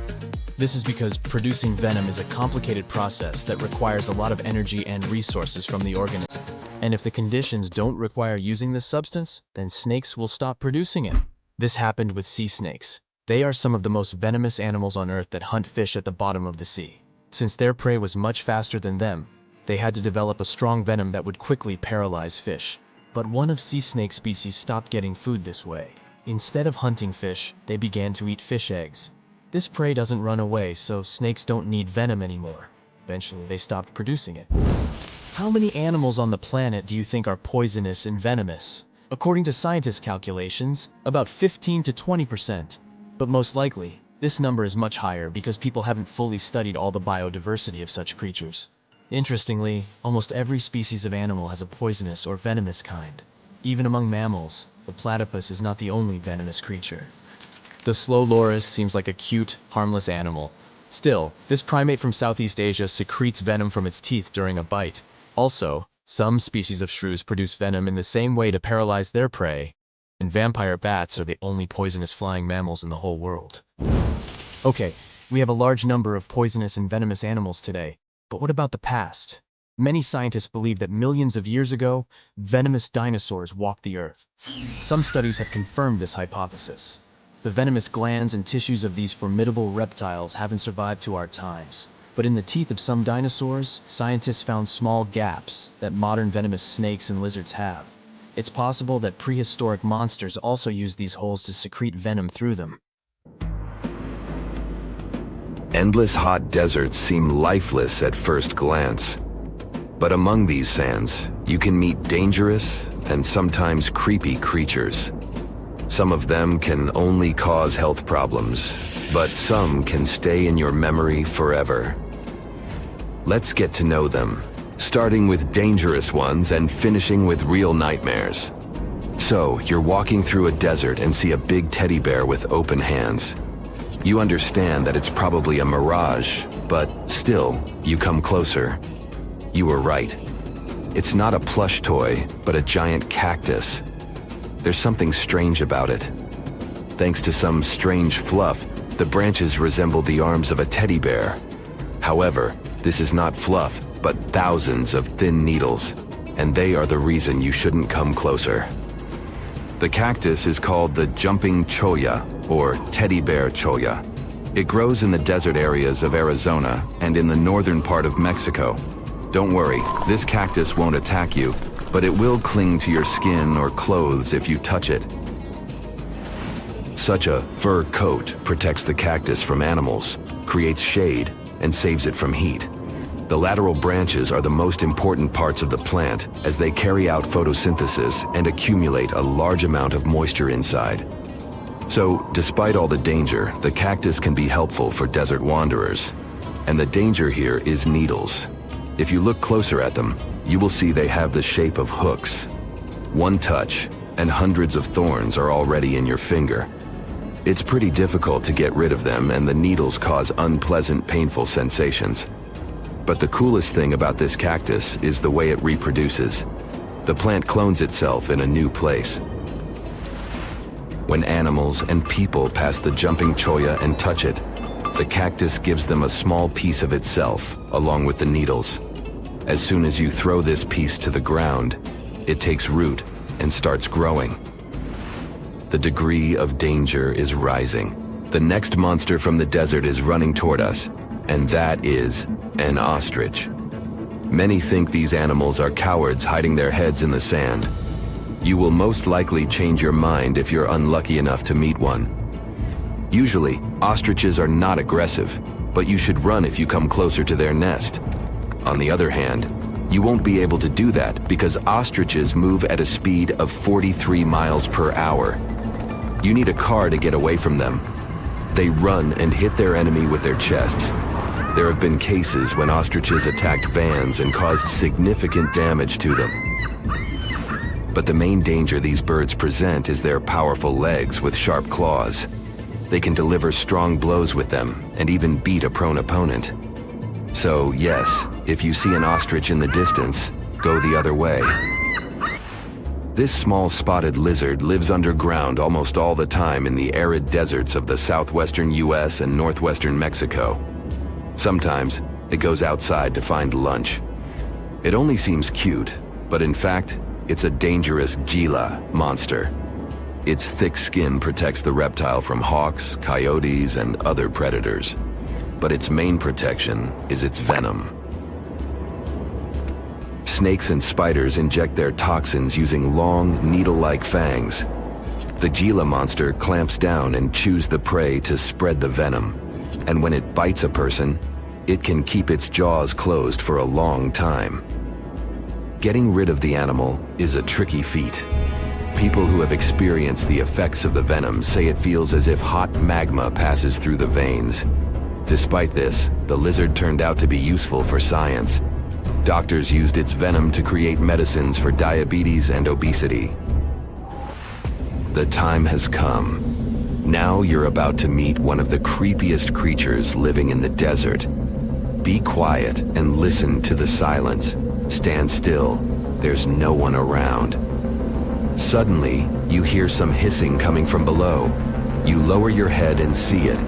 This is because producing venom is a complicated process that requires a lot of energy and resources from the organism. And if the conditions don't require using this substance, then snakes will stop producing it. This happened with sea snakes. They are some of the most venomous animals on Earth that hunt fish at the bottom of the sea. Since their prey was much faster than them, they had to develop a strong venom that would quickly paralyze fish. But one of sea snake species stopped getting food this way. Instead of hunting fish, they began to eat fish eggs. This prey doesn't run away, so snakes don't need venom anymore. Eventually, they stopped producing it. How many animals on the planet do you think are poisonous and venomous? According to scientists' calculations, about 15 to 20%. But most likely, this number is much higher because people haven't fully studied all the biodiversity of such creatures. Interestingly, almost every species of animal has a poisonous or venomous kind. Even among mammals, the platypus is not the only venomous creature. The slow loris seems like a cute, harmless animal. Still, this primate from Southeast Asia secretes venom from its teeth during a bite. Also, some species of shrews produce venom in the same way to paralyze their prey, and vampire bats are the only poisonous flying mammals in the whole world. Okay, we have a large number of poisonous and venomous animals today, but what about the past? Many scientists believe that millions of years ago, venomous dinosaurs walked the earth. Some studies have confirmed this hypothesis. The venomous glands and tissues of these formidable reptiles haven't survived to our times. But in the teeth of some dinosaurs, scientists found small gaps that modern venomous snakes and lizards have. It's possible that prehistoric monsters also used these holes to secrete venom through them. Endless hot deserts seem lifeless at first glance. But among these sands, you can meet dangerous and sometimes creepy creatures. Some of them can only cause health problems, but some can stay in your memory forever. Let's get to know them, starting with dangerous ones and finishing with real nightmares. So, you're walking through a desert and see a big teddy bear with open hands. You understand that it's probably a mirage, but still, you come closer. You were right. It's not a plush toy, but a giant cactus. There's something strange about it. Thanks to some strange fluff, the branches resemble the arms of a teddy bear. However, this is not fluff, but thousands of thin needles, and they are the reason you shouldn't come closer. The cactus is called the jumping cholla, or teddy bear cholla. It grows in the desert areas of Arizona and in the northern part of Mexico. Don't worry, this cactus won't attack you, but it will cling to your skin or clothes if you touch it. Such a fur coat protects the cactus from animals, creates shade, and saves it from heat. The lateral branches are the most important parts of the plant as they carry out photosynthesis and accumulate a large amount of moisture inside. So, despite all the danger, the cactus can be helpful for desert wanderers. And the danger here is needles. If you look closer at them, you will see they have the shape of hooks. One touch, and hundreds of thorns are already in your finger. It's pretty difficult to get rid of them, and the needles cause unpleasant, painful sensations. But the coolest thing about this cactus is the way it reproduces. The plant clones itself in a new place. When animals and people pass the jumping cholla and touch it, the cactus gives them a small piece of itself, along with the needles. As soon as you throw this piece to the ground, it takes root and starts growing. The degree of danger is rising. The next monster from the desert is running toward us, and that is an ostrich. Many think these animals are cowards hiding their heads in the sand. You will most likely change your mind if you're unlucky enough to meet one. Usually, ostriches are not aggressive, but you should run if you come closer to their nest. On the other hand, you won't be able to do that because ostriches move at a speed of 43 miles per hour. You need a car to get away from them. They run and hit their enemy with their chests. There have been cases when ostriches attacked vans and caused significant damage to them. But the main danger these birds present is their powerful legs with sharp claws. They can deliver strong blows with them and even beat a prone opponent. So yes, if you see an ostrich in the distance, go the other way. This small spotted lizard lives underground almost all the time in the arid deserts of the southwestern US and northwestern Mexico. Sometimes, it goes outside to find lunch. It only seems cute, but in fact, it's a dangerous Gila monster. Its thick skin protects the reptile from hawks, coyotes, and other predators. But its main protection is its venom. Snakes and spiders inject their toxins using long, needle-like fangs. The Gila monster clamps down and chews the prey to spread the venom. And when it bites a person, it can keep its jaws closed for a long time. Getting rid of the animal is a tricky feat. People who have experienced the effects of the venom say it feels as if hot magma passes through the veins. Despite this, the lizard turned out to be useful for science. Doctors used its venom to create medicines for diabetes and obesity. The time has come. Now you're about to meet one of the creepiest creatures living in the desert. Be quiet and listen to the silence. Stand still. There's no one around. Suddenly, you hear some hissing coming from below. You lower your head and see it.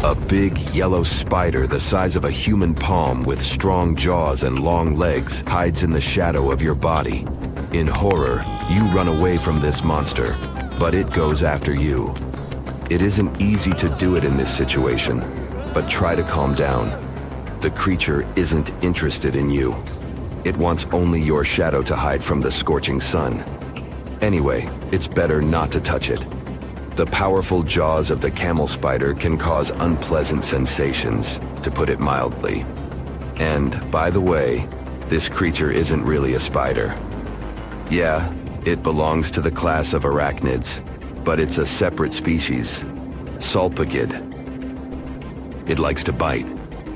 A big yellow spider the size of a human palm with strong jaws and long legs hides in the shadow of your body. In horror, you run away from this monster, but it goes after you. It isn't easy to do it in this situation, but try to calm down. The creature isn't interested in you. It wants only your shadow to hide from the scorching sun. Anyway, it's better not to touch it. The powerful jaws of the camel spider can cause unpleasant sensations, to put it mildly. And, by the way, this creature isn't really a spider. Yeah, it belongs to the class of arachnids, but it's a separate species, Sulpagid. It likes to bite.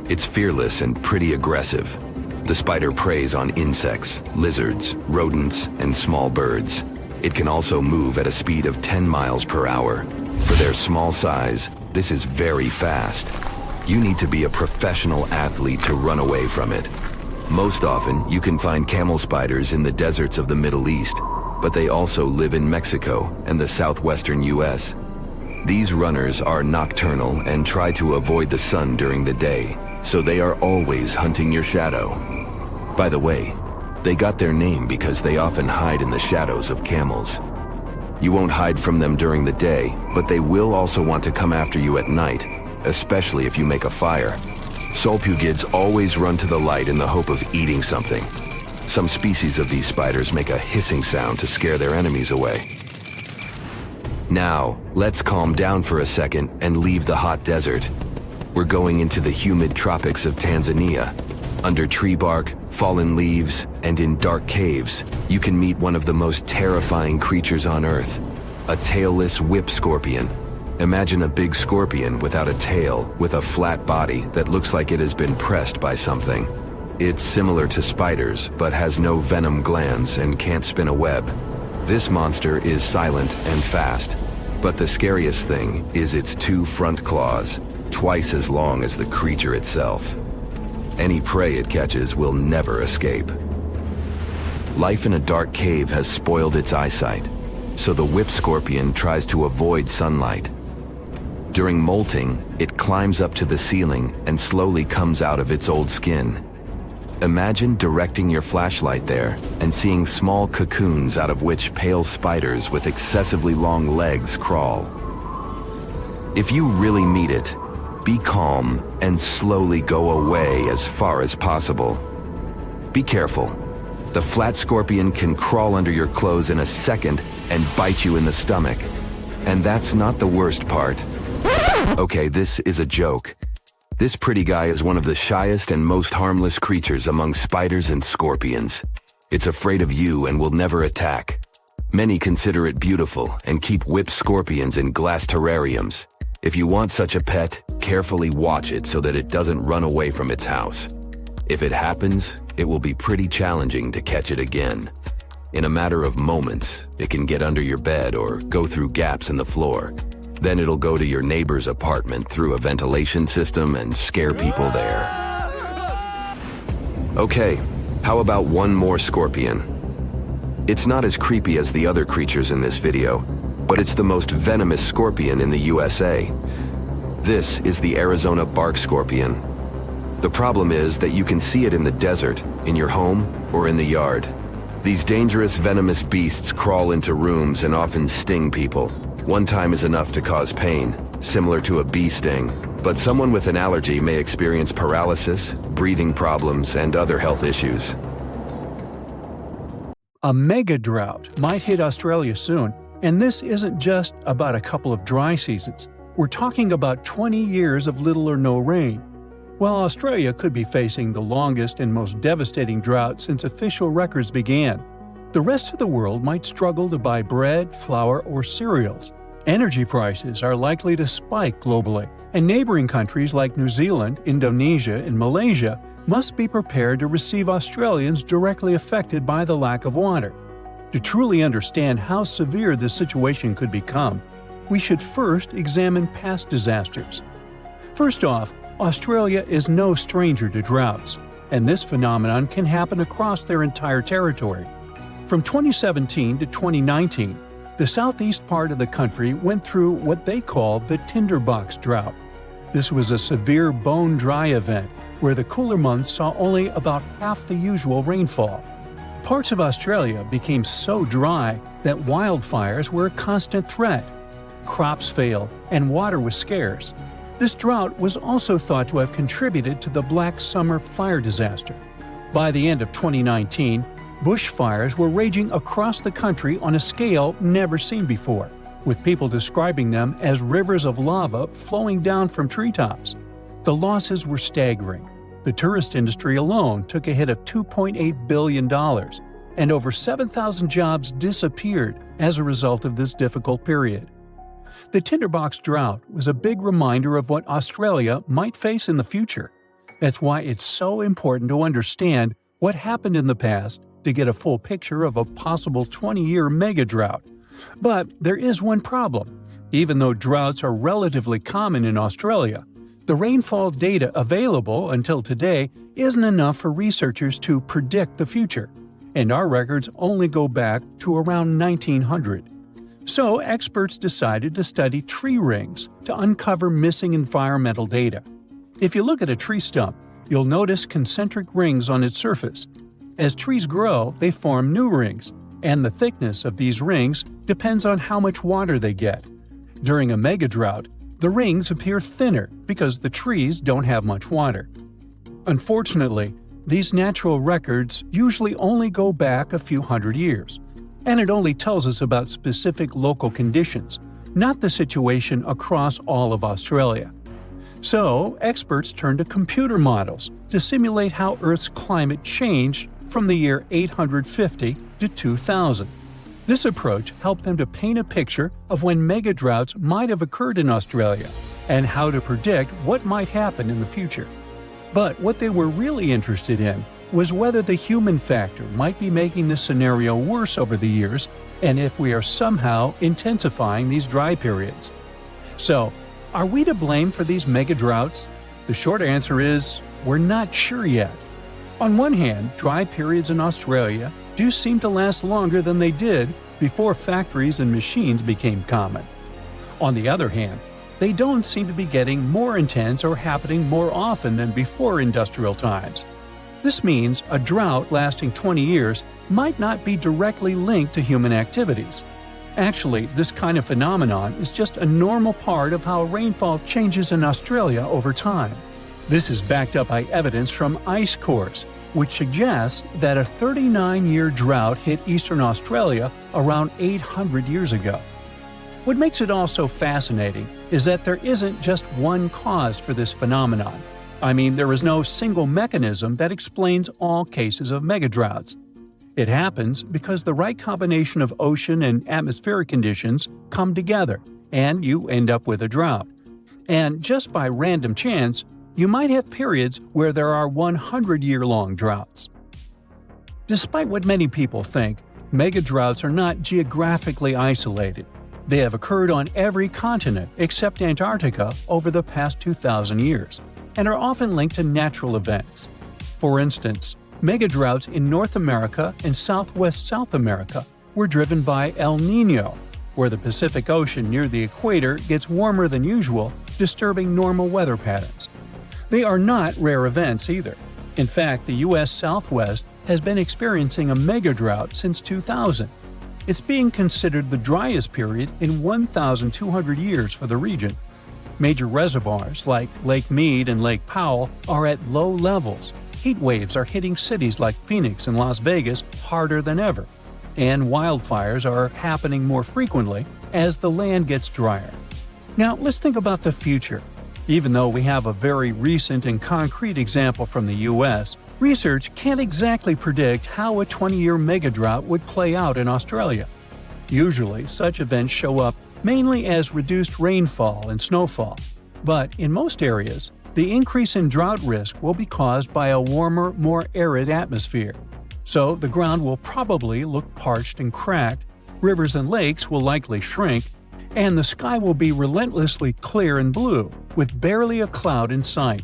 It's fearless and pretty aggressive. The spider preys on insects, lizards, rodents, and small birds. It can also move at a speed of 10 miles per hour. For their small size, this is very fast. You need to be a professional athlete to run away from it. Most often, you can find camel spiders in the deserts of the Middle East, but they also live in Mexico and the southwestern US. These runners are nocturnal and try to avoid the sun during the day, so they are always hunting your shadow. By the way, they got their name because they often hide in the shadows of camels. You won't hide from them during the day, but they will also want to come after you at night, especially if you make a fire. Sulpugids always run to the light in the hope of eating something. Some species of these spiders make a hissing sound to scare their enemies away. Now, let's calm down for a second and leave the hot desert. We're going into the humid tropics of Tanzania. Under tree bark, fallen leaves, and in dark caves, you can meet one of the most terrifying creatures on Earth, a tailless whip scorpion. Imagine a big scorpion without a tail, with a flat body that looks like it has been pressed by something. It's similar to spiders, but has no venom glands and can't spin a web. This monster is silent and fast, but the scariest thing is its 2 front claws, twice as long as the creature itself. Any prey it catches will never escape. Life in a dark cave has spoiled its eyesight, so the whip scorpion tries to avoid sunlight. During molting, it climbs up to the ceiling and slowly comes out of its old skin. Imagine directing your flashlight there and seeing small cocoons out of which pale spiders with excessively long legs crawl. If you really meet it, be calm and slowly go away as far as possible. Be careful. The flat scorpion can crawl under your clothes in a second and bite you in the stomach. And that's not the worst part. Okay, this is a joke. This pretty guy is one of the shyest and most harmless creatures among spiders and scorpions. It's afraid of you and will never attack. Many consider it beautiful and keep whip scorpions in glass terrariums. If you want such a pet, carefully watch it so that it doesn't run away from its house. If it happens, it will be pretty challenging to catch it again. In a matter of moments, it can get under your bed or go through gaps in the floor. Then it'll go to your neighbor's apartment through a ventilation system and scare people there. Okay, how about one more scorpion? It's not as creepy as the other creatures in this video, but it's the most venomous scorpion in the USA. This is the Arizona bark scorpion. The problem is that you can see it in the desert, in your home, or in the yard. These dangerous venomous beasts crawl into rooms and often sting people. One time is enough to cause pain, similar to a bee sting, but someone with an allergy may experience paralysis, breathing problems, and other health issues. A mega drought might hit Australia soon, And this isn't just about a couple of dry seasons. We're talking about 20 years of little or no rain. While Australia could be facing the longest and most devastating drought since official records began, the rest of the world might struggle to buy bread, flour, or cereals. Energy prices are likely to spike globally, and neighboring countries like New Zealand, Indonesia, and Malaysia must be prepared to receive Australians directly affected by the lack of water. To truly understand how severe this situation could become, we should first examine past disasters. First off, Australia is no stranger to droughts, and this phenomenon can happen across their entire territory. From 2017 to 2019, the southeast part of the country went through what they call the tinderbox drought. This was a severe bone-dry event where the cooler months saw only about half the usual rainfall. Parts of Australia became so dry that wildfires were a constant threat. Crops failed, and water was scarce. This drought was also thought to have contributed to the Black Summer fire disaster. By the end of 2019, bushfires were raging across the country on a scale never seen before, with people describing them as rivers of lava flowing down from treetops. The losses were staggering. The tourist industry alone took a hit of $2.8 billion, and over 7,000 jobs disappeared as a result of this difficult period. The tinderbox drought was a big reminder of what Australia might face in the future. That's why it's so important to understand what happened in the past to get a full picture of a possible 20-year mega drought. But there is one problem. Even though droughts are relatively common in Australia, the rainfall data available until today isn't enough for researchers to predict the future, and our records only go back to around 1900. So experts decided to study tree rings to uncover missing environmental data. If you look at a tree stump, you'll notice concentric rings on its surface. As trees grow, they form new rings, and the thickness of these rings depends on how much water they get. During a megadrought, the rings appear thinner because the trees don't have much water. Unfortunately, these natural records usually only go back a few hundred years, and it only tells us about specific local conditions, not the situation across all of Australia. So, experts turn to computer models to simulate how Earth's climate changed from the year 850 to 2000. This approach helped them to paint a picture of when megadroughts might have occurred in Australia and how to predict what might happen in the future. But what they were really interested in was whether the human factor might be making this scenario worse over the years and if we are somehow intensifying these dry periods. So, are we to blame for these megadroughts? The short answer is, we're not sure yet. On one hand, dry periods in Australia do seem to last longer than they did before factories and machines became common. On the other hand, they don't seem to be getting more intense or happening more often than before industrial times. This means a drought lasting 20 years might not be directly linked to human activities. Actually, this kind of phenomenon is just a normal part of how rainfall changes in Australia over time. This is backed up by evidence from ice cores, which suggests that a 39-year drought hit eastern Australia around 800 years ago. What makes it all so fascinating is that there isn't just one cause for this phenomenon. I mean, there is no single mechanism that explains all cases of megadroughts. It happens because the right combination of ocean and atmospheric conditions come together, and you end up with a drought. And just by random chance, you might have periods where there are 100-year-long droughts. Despite what many people think, megadroughts are not geographically isolated. They have occurred on every continent except Antarctica over the past 2,000 years, and are often linked to natural events. For instance, megadroughts in North America and Southwest South America were driven by El Niño, where the Pacific Ocean near the equator gets warmer than usual, disturbing normal weather patterns. They are not rare events either. In fact, the U.S. Southwest has been experiencing a megadrought since 2000. It's being considered the driest period in 1,200 years for the region. Major reservoirs like Lake Mead and Lake Powell are at low levels. Heat waves are hitting cities like Phoenix and Las Vegas harder than ever. and wildfires are happening more frequently as the land gets drier. Now, let's think about the future. Even though we have a very recent and concrete example from the US, research can't exactly predict how a 20-year megadrought would play out in Australia. Usually, such events show up mainly as reduced rainfall and snowfall. But in most areas, the increase in drought risk will be caused by a warmer, more arid atmosphere. So the ground will probably look parched and cracked, rivers and lakes will likely shrink, and the sky will be relentlessly clear and blue, with barely a cloud in sight.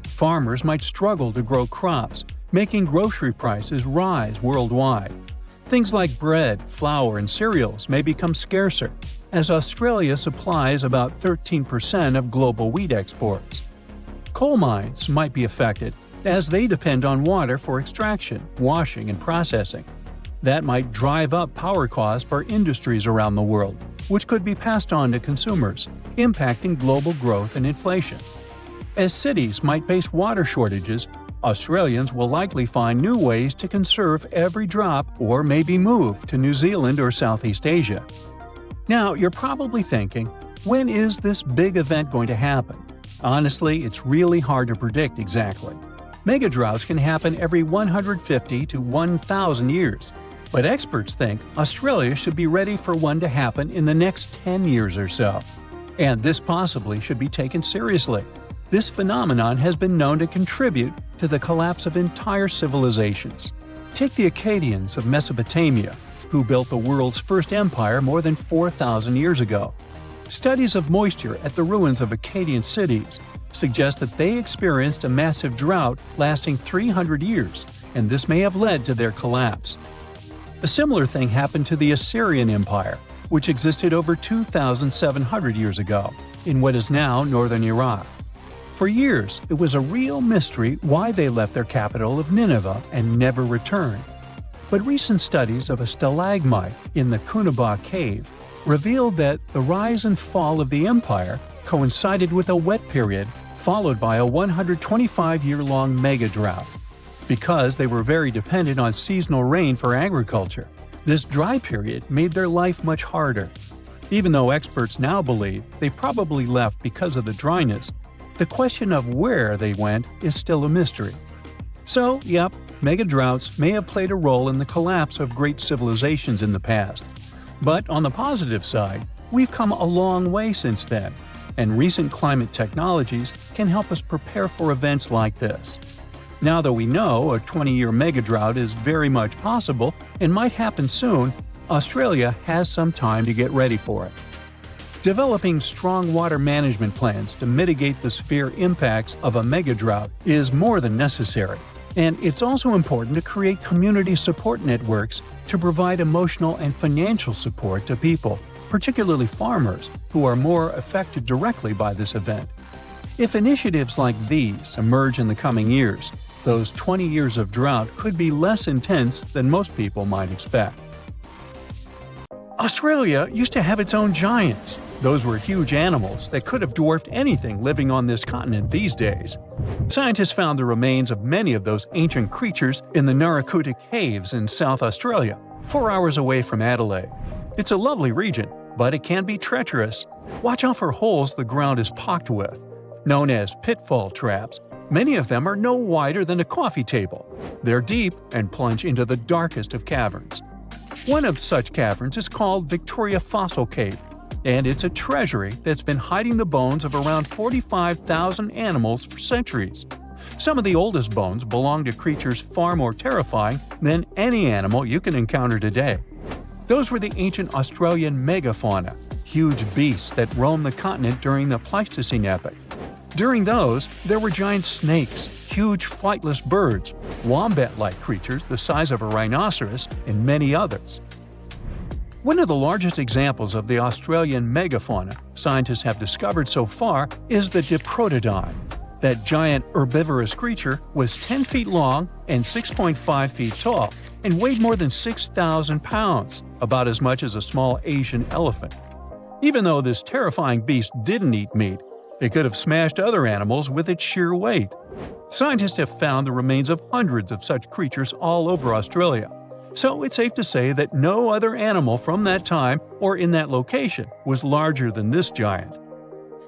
Farmers might struggle to grow crops, making grocery prices rise worldwide. Things like bread, flour, and cereals may become scarcer, as Australia supplies about 13% of global wheat exports. Coal mines might be affected, as they depend on water for extraction, washing, and processing. That might drive up power costs for industries around the world, which could be passed on to consumers, impacting global growth and inflation. As cities might face water shortages, Australians will likely find new ways to conserve every drop or maybe move to New Zealand or Southeast Asia. Now, you're probably thinking, when is this big event going to happen? Honestly, it's really hard to predict exactly. Megadroughts can happen every 150 to 1,000 years, but experts think Australia should be ready for one to happen in the next 10 years or so. And this possibly should be taken seriously. This phenomenon has been known to contribute to the collapse of entire civilizations. Take the Akkadians of Mesopotamia, who built the world's first empire more than 4,000 years ago. Studies of moisture at the ruins of Akkadian cities suggest that they experienced a massive drought lasting 300 years, and this may have led to their collapse. A similar thing happened to the Assyrian Empire, which existed over 2,700 years ago, in what is now northern Iraq. For years, it was a real mystery why they left their capital of Nineveh and never returned. But recent studies of a stalagmite in the Cunaba cave revealed that the rise and fall of the empire coincided with a wet period followed by a 125-year-long mega-drought. Because they were very dependent on seasonal rain for agriculture, this dry period made their life much harder. Even though experts now believe they probably left because of the dryness, the question of where they went is still a mystery. So, yep, mega-droughts may have played a role in the collapse of great civilizations in the past. But on the positive side, we've come a long way since then, and recent climate technologies can help us prepare for events like this. Now that we know a 20-year mega-drought is very much possible and might happen soon, Australia has some time to get ready for it. Developing strong water management plans to mitigate the severe impacts of a mega-drought is more than necessary, and it's also important to create community support networks to provide emotional and financial support to people, particularly farmers, who are more affected directly by this event. If initiatives like these emerge in the coming years, those 20 years of drought could be less intense than most people might expect. Australia used to have its own giants. Those were huge animals that could have dwarfed anything living on this continent these days. Scientists found the remains of many of those ancient creatures in the Narracuta Caves in South Australia, 4 hours away from Adelaide. It's a lovely region, but it can be treacherous. Watch out for holes the ground is pocked with. Known as pitfall traps, many of them are no wider than a coffee table. They're deep and plunge into the darkest of caverns. One of such caverns is called Victoria Fossil Cave, and it's a treasury that's been hiding the bones of around 45,000 animals for centuries. Some of the oldest bones belong to creatures far more terrifying than any animal you can encounter today. Those were the ancient Australian megafauna, huge beasts that roamed the continent during the Pleistocene epoch. During those, there were giant snakes, huge flightless birds, wombat-like creatures the size of a rhinoceros, and many others. One of the largest examples of the Australian megafauna scientists have discovered so far is the Diprotodon. That giant herbivorous creature was 10 feet long and 6.5 feet tall, and weighed more than 6,000 pounds, about as much as a small Asian elephant. Even though this terrifying beast didn't eat meat, it could have smashed other animals with its sheer weight. Scientists have found the remains of hundreds of such creatures all over Australia. So it's safe to say that no other animal from that time or in that location was larger than this giant.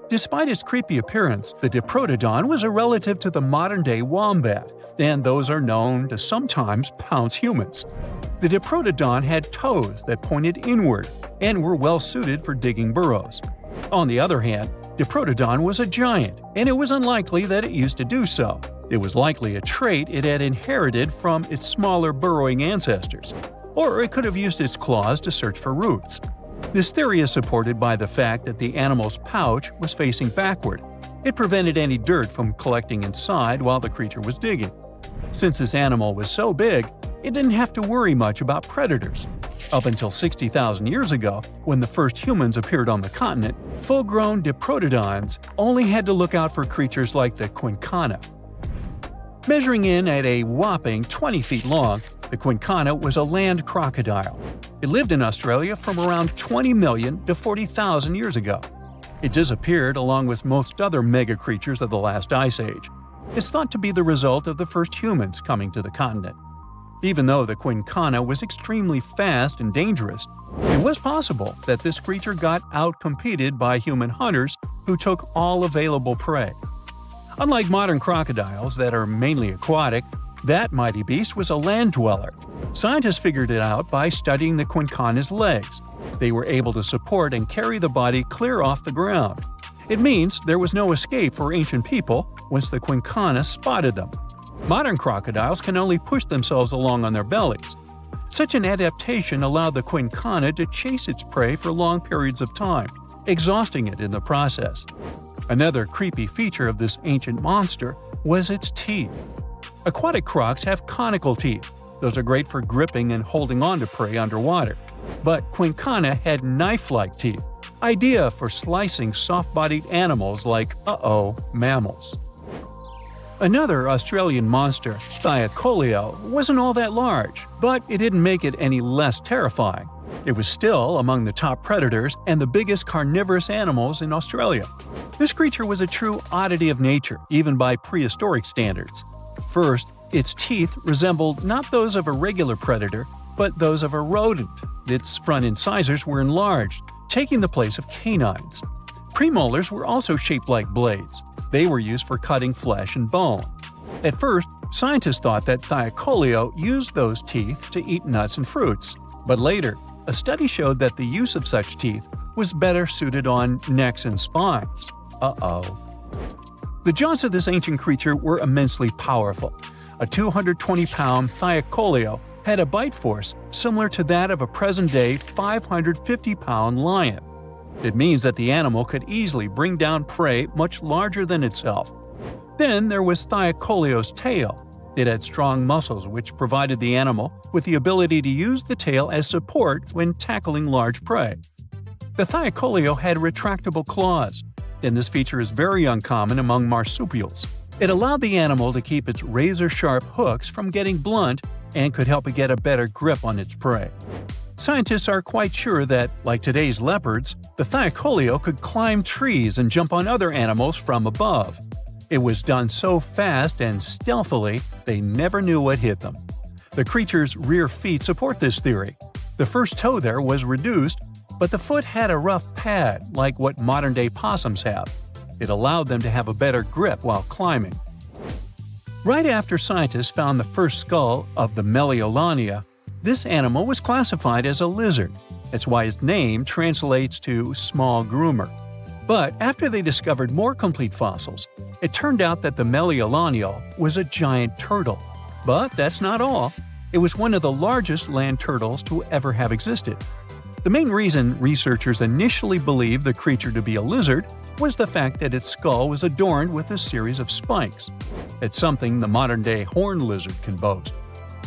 Despite its creepy appearance, the Diprotodon was a relative to the modern-day wombat, and those are known to sometimes pounce humans. The Diprotodon had toes that pointed inward and were well suited for digging burrows. On the other hand, Diprotodon was a giant, and it was unlikely that it used to do so. It was likely a trait it had inherited from its smaller burrowing ancestors, or it could have used its claws to search for roots. This theory is supported by the fact that the animal's pouch was facing backward. It prevented any dirt from collecting inside while the creature was digging. Since this animal was so big, it didn't have to worry much about predators. Up until 60,000 years ago, when the first humans appeared on the continent, full-grown Diprotodons only had to look out for creatures like the quincana. Measuring in at a whopping 20 feet long, the quincana was a land crocodile. It lived in Australia from around 20 million to 40,000 years ago. It disappeared along with most other mega creatures of the last ice age. It's thought to be the result of the first humans coming to the continent. Even though the quincana was extremely fast and dangerous, it was possible that this creature got out-competed by human hunters who took all available prey. Unlike modern crocodiles that are mainly aquatic, that mighty beast was a land dweller. Scientists figured it out by studying the quincana's legs. They were able to support and carry the body clear off the ground. It means there was no escape for ancient people once the quincana spotted them. Modern crocodiles can only push themselves along on their bellies. Such an adaptation allowed the quincana to chase its prey for long periods of time, exhausting it in the process. Another creepy feature of this ancient monster was its teeth. Aquatic crocs have conical teeth. Those are great for gripping and holding on to prey underwater. But quincana had knife-like teeth, ideal for slicing soft-bodied animals like, mammals. Another Australian monster, Thylacoleo, wasn't all that large, but it didn't make it any less terrifying. It was still among the top predators and the biggest carnivorous animals in Australia. This creature was a true oddity of nature, even by prehistoric standards. First, its teeth resembled not those of a regular predator, but those of a rodent. Its front incisors were enlarged, taking the place of canines. Premolars were also shaped like blades. They were used for cutting flesh and bone. At first, scientists thought that Thylacoleo used those teeth to eat nuts and fruits. But later, a study showed that the use of such teeth was better suited on necks and spines. The jaws of this ancient creature were immensely powerful. A 220-pound Thylacoleo had a bite force similar to that of a present-day 550-pound lion. It means that the animal could easily bring down prey much larger than itself. Then there was Thylacoleo's tail. It had strong muscles which provided the animal with the ability to use the tail as support when tackling large prey. The Thylacoleo had retractable claws, and this feature is very uncommon among marsupials. It allowed the animal to keep its razor-sharp hooks from getting blunt and could help it get a better grip on its prey. Scientists are quite sure that, like today's leopards, the Thylacoleo could climb trees and jump on other animals from above. It was done so fast and stealthily they never knew what hit them. The creature's rear feet support this theory. The first toe there was reduced, but the foot had a rough pad like what modern-day possums have. It allowed them to have a better grip while climbing. Right after scientists found the first skull of the Meliolania, this animal was classified as a lizard. That's why its name translates to small groomer. But after they discovered more complete fossils, it turned out that the Meliolania was a giant turtle. But that's not all. It was one of the largest land turtles to ever have existed. The main reason researchers initially believed the creature to be a lizard was the fact that its skull was adorned with a series of spikes. It's something the modern-day horned lizard can boast.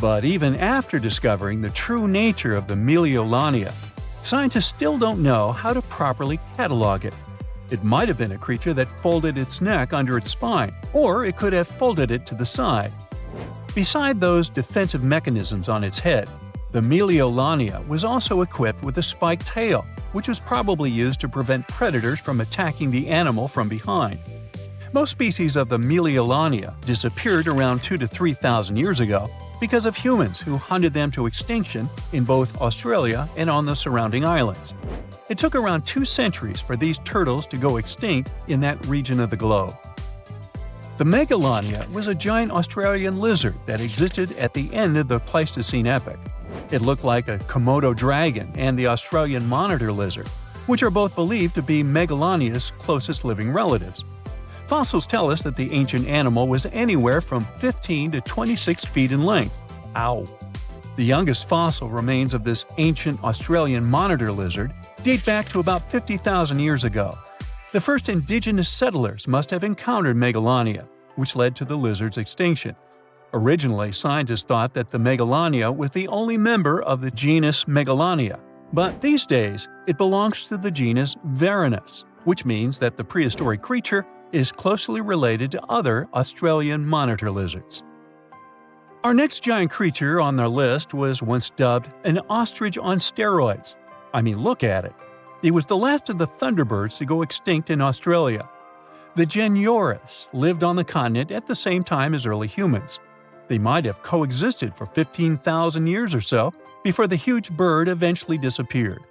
But even after discovering the true nature of the Meliolania, scientists still don't know how to properly catalog it. It might have been a creature that folded its neck under its spine, or it could have folded it to the side. Beside those defensive mechanisms on its head, the Meliolania was also equipped with a spiked tail, which was probably used to prevent predators from attacking the animal from behind. Most species of the Meliolania disappeared around 2,000 to 3,000 years ago, because of humans who hunted them to extinction in both Australia and on the surrounding islands. It took around 2 centuries for these turtles to go extinct in that region of the globe. The Megalania was a giant Australian lizard that existed at the end of the Pleistocene epoch. It looked like a Komodo dragon and the Australian monitor lizard, which are both believed to be Megalania's closest living relatives. Fossils tell us that the ancient animal was anywhere from 15 to 26 feet in length. Ow! The youngest fossil remains of this ancient Australian monitor lizard date back to about 50,000 years ago. The first indigenous settlers must have encountered Megalania, which led to the lizard's extinction. Originally, scientists thought that the Megalania was the only member of the genus Megalania, but these days it belongs to the genus Varanus, which means that the prehistoric creature is closely related to other Australian monitor lizards. Our next giant creature on the list was once dubbed an ostrich on steroids. I mean, look at it. It was the last of the thunderbirds to go extinct in Australia. The Genyornis lived on the continent at the same time as early humans. They might have coexisted for 15,000 years or so before the huge bird eventually disappeared.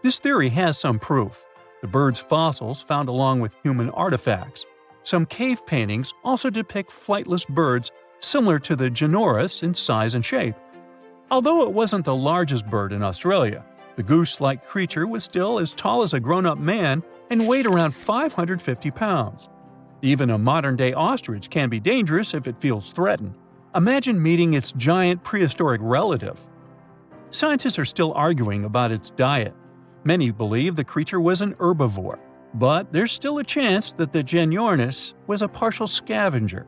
This theory has some proof. The bird's fossils found along with human artifacts. Some cave paintings also depict flightless birds similar to the Genyornis in size and shape. Although it wasn't the largest bird in Australia, the goose-like creature was still as tall as a grown-up man and weighed around 550 pounds. Even a modern-day ostrich can be dangerous if it feels threatened. Imagine meeting its giant prehistoric relative. Scientists are still arguing about its diet. Many believe the creature was an herbivore, but there's still a chance that the Genyornis was a partial scavenger.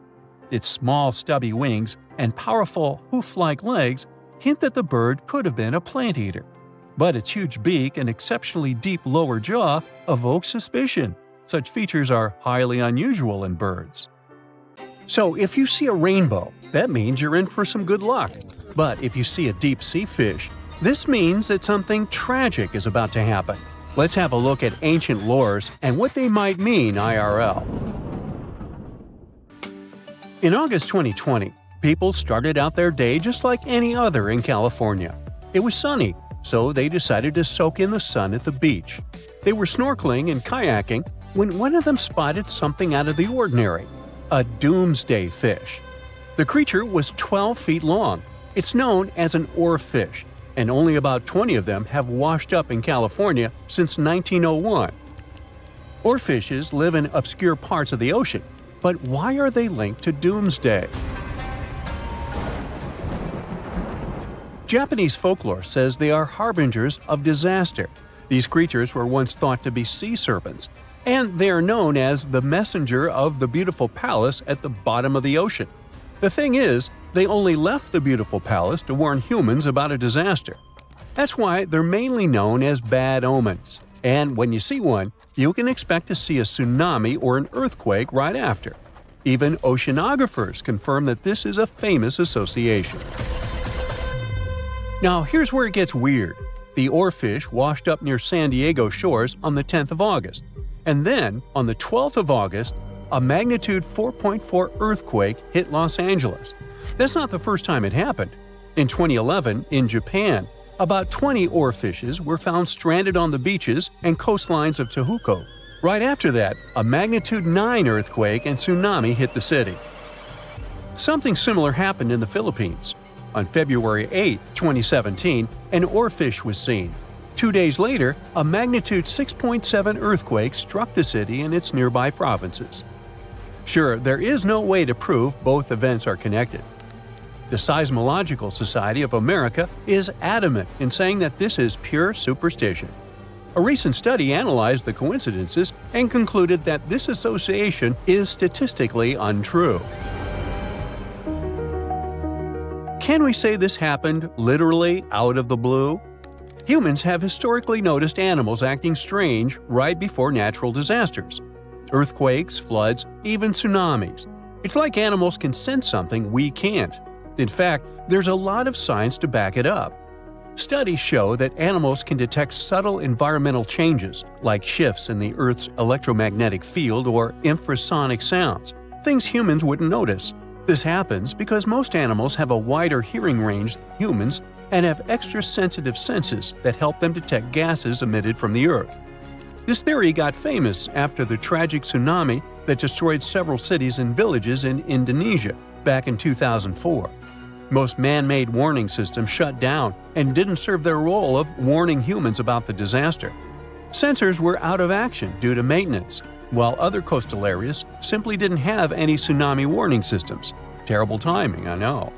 Its small, stubby wings and powerful hoof-like legs hint that the bird could have been a plant eater. But its huge beak and exceptionally deep lower jaw evoke suspicion. Such features are highly unusual in birds. So if you see a rainbow, that means you're in for some good luck. But if you see a deep-sea fish, this means that something tragic is about to happen. Let's have a look at ancient lores and what they might mean IRL. In August 2020, people started out their day just like any other in California. It was sunny, so they decided to soak in the sun at the beach. They were snorkeling and kayaking when one of them spotted something out of the ordinary – a doomsday fish. The creature was 12 feet long. It's known as an oarfish, and only about 20 of them have washed up in California since 1901. Oarfishes live in obscure parts of the ocean, but why are they linked to doomsday? Japanese folklore says they are harbingers of disaster. These creatures were once thought to be sea serpents, and they are known as the messenger of the beautiful palace at the bottom of the ocean. The thing is, they only left the beautiful palace to warn humans about a disaster. That's why they're mainly known as bad omens. And when you see one, you can expect to see a tsunami or an earthquake right after. Even oceanographers confirm that this is a famous association. Now here's where it gets weird. The oarfish washed up near San Diego shores on the 10th of August. And then, on the 12th of August, a magnitude 4.4 earthquake hit Los Angeles. That's not the first time it happened. In 2011, in Japan, about 20 oarfishes were found stranded on the beaches and coastlines of Tohoku. Right after that, a magnitude 9 earthquake and tsunami hit the city. Something similar happened in the Philippines. On February 8, 2017, an oarfish was seen. 2 days later, a magnitude 6.7 earthquake struck the city and its nearby provinces. Sure, there is no way to prove both events are connected. The Seismological Society of America is adamant in saying that this is pure superstition. A recent study analyzed the coincidences and concluded that this association is statistically untrue. Can we say this happened literally out of the blue? Humans have historically noticed animals acting strange right before natural disasters. Earthquakes, floods, even tsunamis. It's like animals can sense something we can't. In fact, there's a lot of science to back it up. Studies show that animals can detect subtle environmental changes, like shifts in the Earth's electromagnetic field or infrasonic sounds, things humans wouldn't notice. This happens because most animals have a wider hearing range than humans and have extra sensitive senses that help them detect gases emitted from the Earth. This theory got famous after the tragic tsunami that destroyed several cities and villages in Indonesia back in 2004. Most man-made warning systems shut down and didn't serve their role of warning humans about the disaster. Sensors were out of action due to maintenance, while other coastal areas simply didn't have any tsunami warning systems. Terrible timing, I know.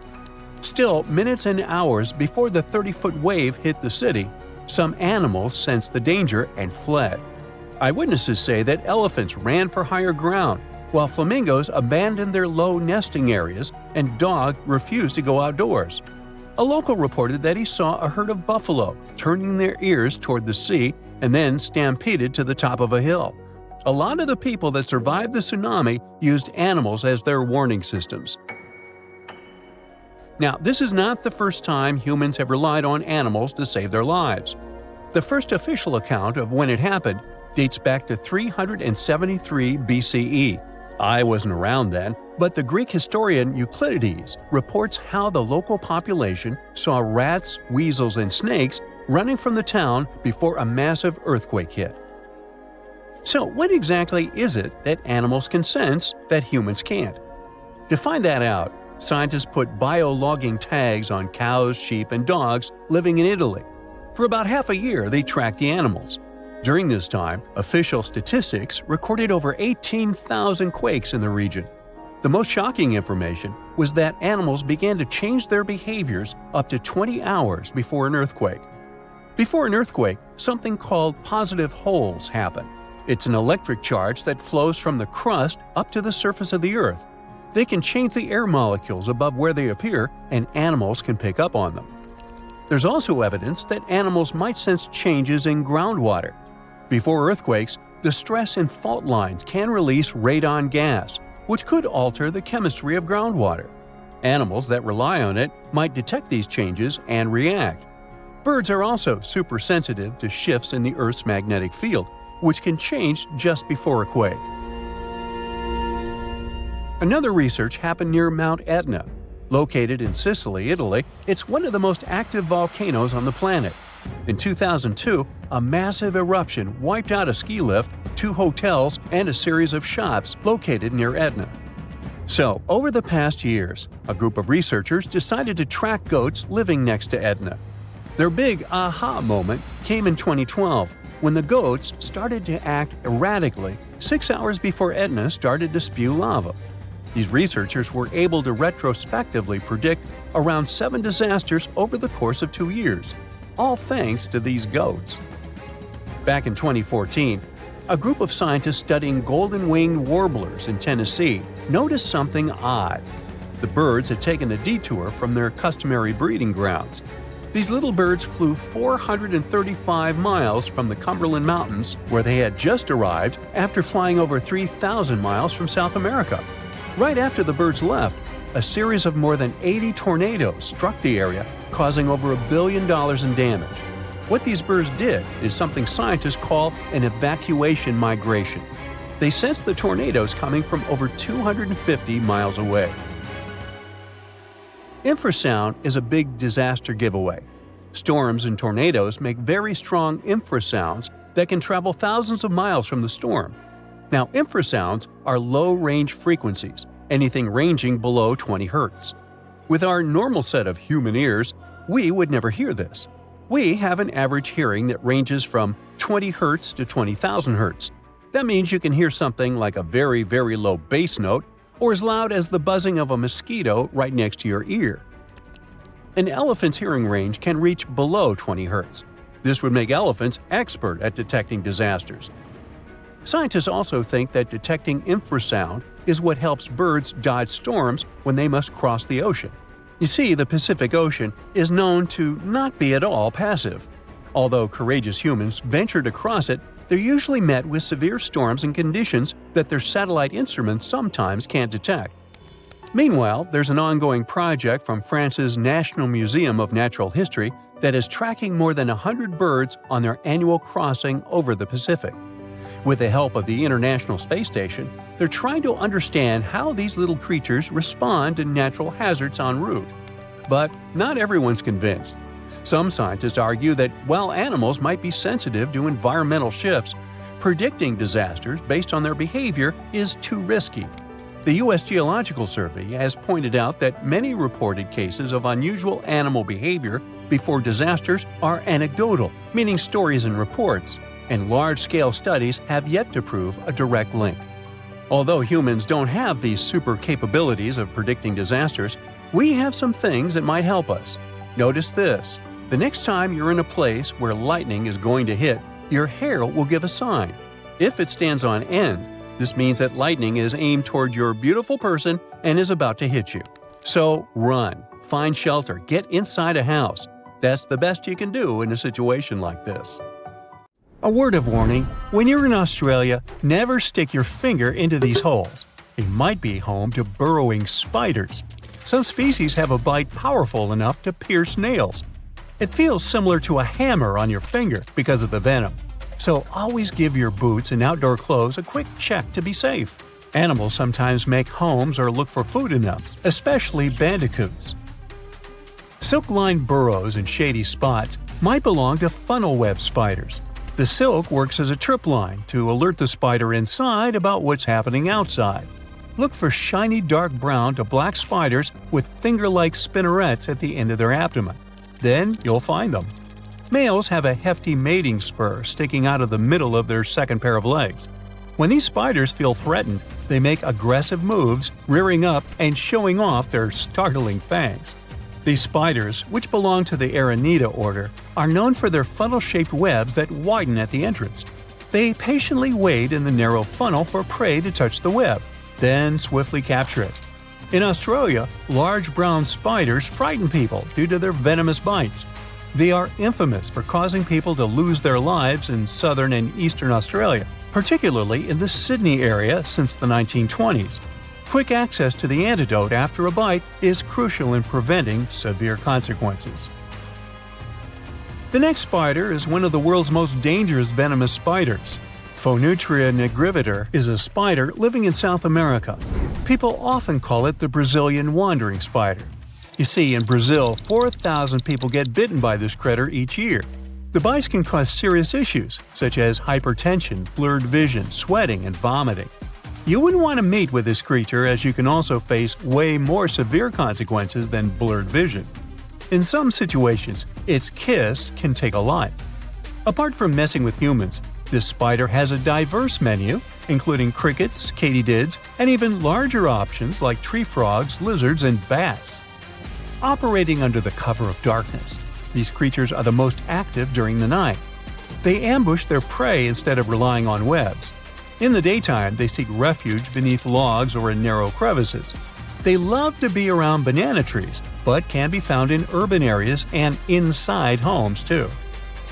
Still, minutes and hours before the 30-foot wave hit the city, some animals sensed the danger and fled. Eyewitnesses say that elephants ran for higher ground, while flamingos abandoned their low nesting areas and dogs refused to go outdoors. A local reported that he saw a herd of buffalo turning their ears toward the sea and then stampeded to the top of a hill. A lot of the people that survived the tsunami used animals as their warning systems. Now, this is not the first time humans have relied on animals to save their lives. The first official account of when it happened dates back to 373 BCE. I wasn't around then, but the Greek historian Euclides reports how the local population saw rats, weasels, and snakes running from the town before a massive earthquake hit. So, what exactly is it that animals can sense that humans can't? To find that out, scientists put biologging tags on cows, sheep, and dogs living in Italy. For about half a year, they tracked the animals. During this time, official statistics recorded over 18,000 quakes in the region. The most shocking information was that animals began to change their behaviors up to 20 hours before an earthquake. Before an earthquake, something called positive holes happen. It's an electric charge that flows from the crust up to the surface of the Earth. They can change the air molecules above where they appear, and animals can pick up on them. There's also evidence that animals might sense changes in groundwater. Before earthquakes, the stress in fault lines can release radon gas, which could alter the chemistry of groundwater. Animals that rely on it might detect these changes and react. Birds are also super sensitive to shifts in the Earth's magnetic field, which can change just before a quake. Another research happened near Mount Etna. Located in Sicily, Italy, it's one of the most active volcanoes on the planet. In 2002, a massive eruption wiped out a ski lift, 2 hotels, and a series of shops located near Etna. So, over the past years, a group of researchers decided to track goats living next to Etna. Their big aha moment came in 2012, when the goats started to act erratically 6 hours before Etna started to spew lava. These researchers were able to retrospectively predict around 7 disasters over the course of 2 years, all thanks to these goats. Back in 2014, a group of scientists studying golden-winged warblers in Tennessee noticed something odd. The birds had taken a detour from their customary breeding grounds. These little birds flew 435 miles from the Cumberland Mountains, where they had just arrived after flying over 3,000 miles from South America. Right after the birds left, a series of more than 80 tornadoes struck the area, causing over $1 billion in damage. What these birds did is something scientists call an evacuation migration. They sensed the tornadoes coming from over 250 miles away. Infrasound is a big disaster giveaway. Storms and tornadoes make very strong infrasounds that can travel thousands of miles from the storm. Now, infrasounds are low-range frequencies, anything ranging below 20 Hz. With our normal set of human ears, we would never hear this. We have an average hearing that ranges from 20 Hz to 20,000 Hz. That means you can hear something like a very, very low bass note or as loud as the buzzing of a mosquito right next to your ear. An elephant's hearing range can reach below 20 Hz. This would make elephants expert at detecting disasters. Scientists also think that detecting infrasound is what helps birds dodge storms when they must cross the ocean. You see, the Pacific Ocean is known to not be at all passive. Although courageous humans venture to cross it, they're usually met with severe storms and conditions that their satellite instruments sometimes can't detect. Meanwhile, there's an ongoing project from France's National Museum of Natural History that is tracking more than 100 birds on their annual crossing over the Pacific. With the help of the International Space Station, they're trying to understand how these little creatures respond to natural hazards en route. But not everyone's convinced. Some scientists argue that while animals might be sensitive to environmental shifts, predicting disasters based on their behavior is too risky. The U.S. Geological Survey has pointed out that many reported cases of unusual animal behavior before disasters are anecdotal, meaning stories and reports, and large-scale studies have yet to prove a direct link. Although humans don't have these super capabilities of predicting disasters, we have some things that might help us. Notice this. The next time you're in a place where lightning is going to hit, your hair will give a sign. If it stands on end, this means that lightning is aimed toward your beautiful person and is about to hit you. So run, find shelter, get inside a house. That's the best you can do in a situation like this. A word of warning, when you're in Australia, never stick your finger into these holes. They might be home to burrowing spiders. Some species have a bite powerful enough to pierce nails. It feels similar to a hammer on your finger because of the venom. So always give your boots and outdoor clothes a quick check to be safe. Animals sometimes make homes or look for food in them, especially bandicoots. Silk-lined burrows in shady spots might belong to funnel web spiders. The silk works as a trip line to alert the spider inside about what's happening outside. Look for shiny dark brown to black spiders with finger-like spinnerets at the end of their abdomen. Then you'll find them. Males have a hefty mating spur sticking out of the middle of their second pair of legs. When these spiders feel threatened, they make aggressive moves, rearing up and showing off their startling fangs. These spiders, which belong to the Aranida order, are known for their funnel-shaped webs that widen at the entrance. They patiently wait in the narrow funnel for prey to touch the web, then swiftly capture it. In Australia, large brown spiders frighten people due to their venomous bites. They are infamous for causing people to lose their lives in southern and eastern Australia, particularly in the Sydney area since the 1920s. Quick access to the antidote after a bite is crucial in preventing severe consequences. The next spider is one of the world's most dangerous venomous spiders. Phonutria nigriviter is a spider living in South America. People often call it the Brazilian wandering spider. You see, in Brazil, 4,000 people get bitten by this critter each year. The bites can cause serious issues, such as hypertension, blurred vision, sweating, and vomiting. You wouldn't want to mate with this creature, as you can also face way more severe consequences than blurred vision. In some situations, its kiss can take a life. Apart from messing with humans, this spider has a diverse menu, including crickets, katydids, and even larger options like tree frogs, lizards, and bats. Operating under the cover of darkness, these creatures are the most active during the night. They ambush their prey instead of relying on webs. In the daytime, they seek refuge beneath logs or in narrow crevices. They love to be around banana trees, but can be found in urban areas and inside homes too.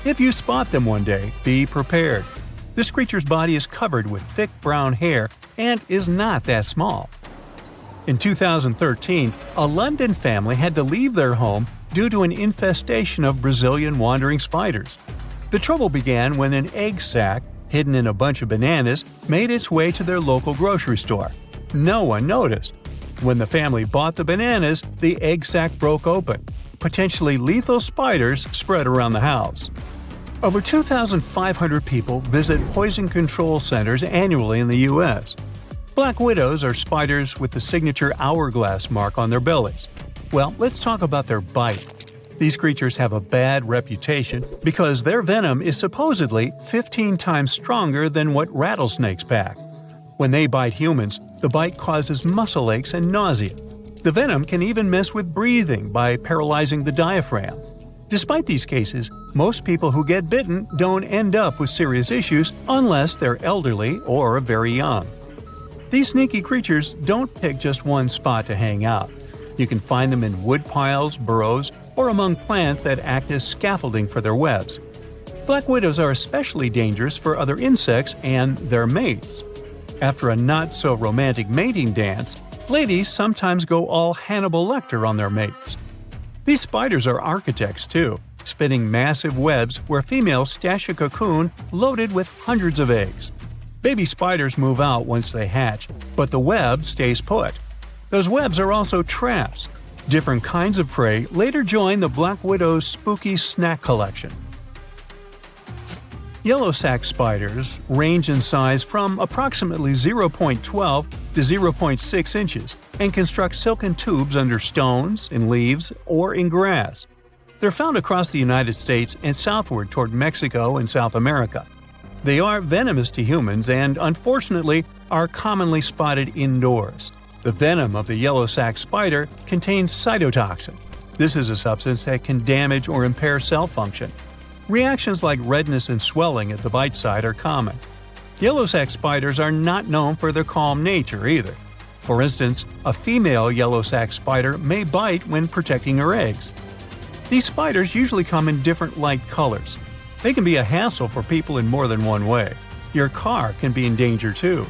If you spot them one day, be prepared. This creature's body is covered with thick brown hair and is not that small. In 2013, a London family had to leave their home due to an infestation of Brazilian wandering spiders. The trouble began when an egg sac, hidden in a bunch of bananas, made its way to their local grocery store. No one noticed. When the family bought the bananas, the egg sac broke open. Potentially lethal spiders spread around the house. Over 2,500 people visit poison control centers annually in the U.S. Black widows are spiders with the signature hourglass mark on their bellies. Well, let's talk about their bite. These creatures have a bad reputation because their venom is supposedly 15 times stronger than what rattlesnakes pack. When they bite humans, the bite causes muscle aches and nausea. The venom can even mess with breathing by paralyzing the diaphragm. Despite these cases, most people who get bitten don't end up with serious issues unless they're elderly or very young. These sneaky creatures don't pick just one spot to hang out. You can find them in wood piles, burrows, or among plants that act as scaffolding for their webs. Black widows are especially dangerous for other insects and their mates. After a not-so-romantic mating dance, ladies sometimes go all Hannibal Lecter on their mates. These spiders are architects too, spinning massive webs where females stash a cocoon loaded with hundreds of eggs. Baby spiders move out once they hatch, but the web stays put. Those webs are also traps. Different kinds of prey later join the black widow's spooky snack collection. Yellow sac spiders range in size from approximately 0.12 to 0.6 inches and construct silken tubes under stones, in leaves, or in grass. They're found across the United States and southward toward Mexico and South America. They are venomous to humans and, unfortunately, are commonly spotted indoors. The venom of the yellow sac spider contains cytotoxin. This is a substance that can damage or impair cell function. Reactions like redness and swelling at the bite site are common. Yellow sac spiders are not known for their calm nature either. For instance, a female yellow sac spider may bite when protecting her eggs. These spiders usually come in different light colors. They can be a hassle for people in more than one way. Your car can be in danger too.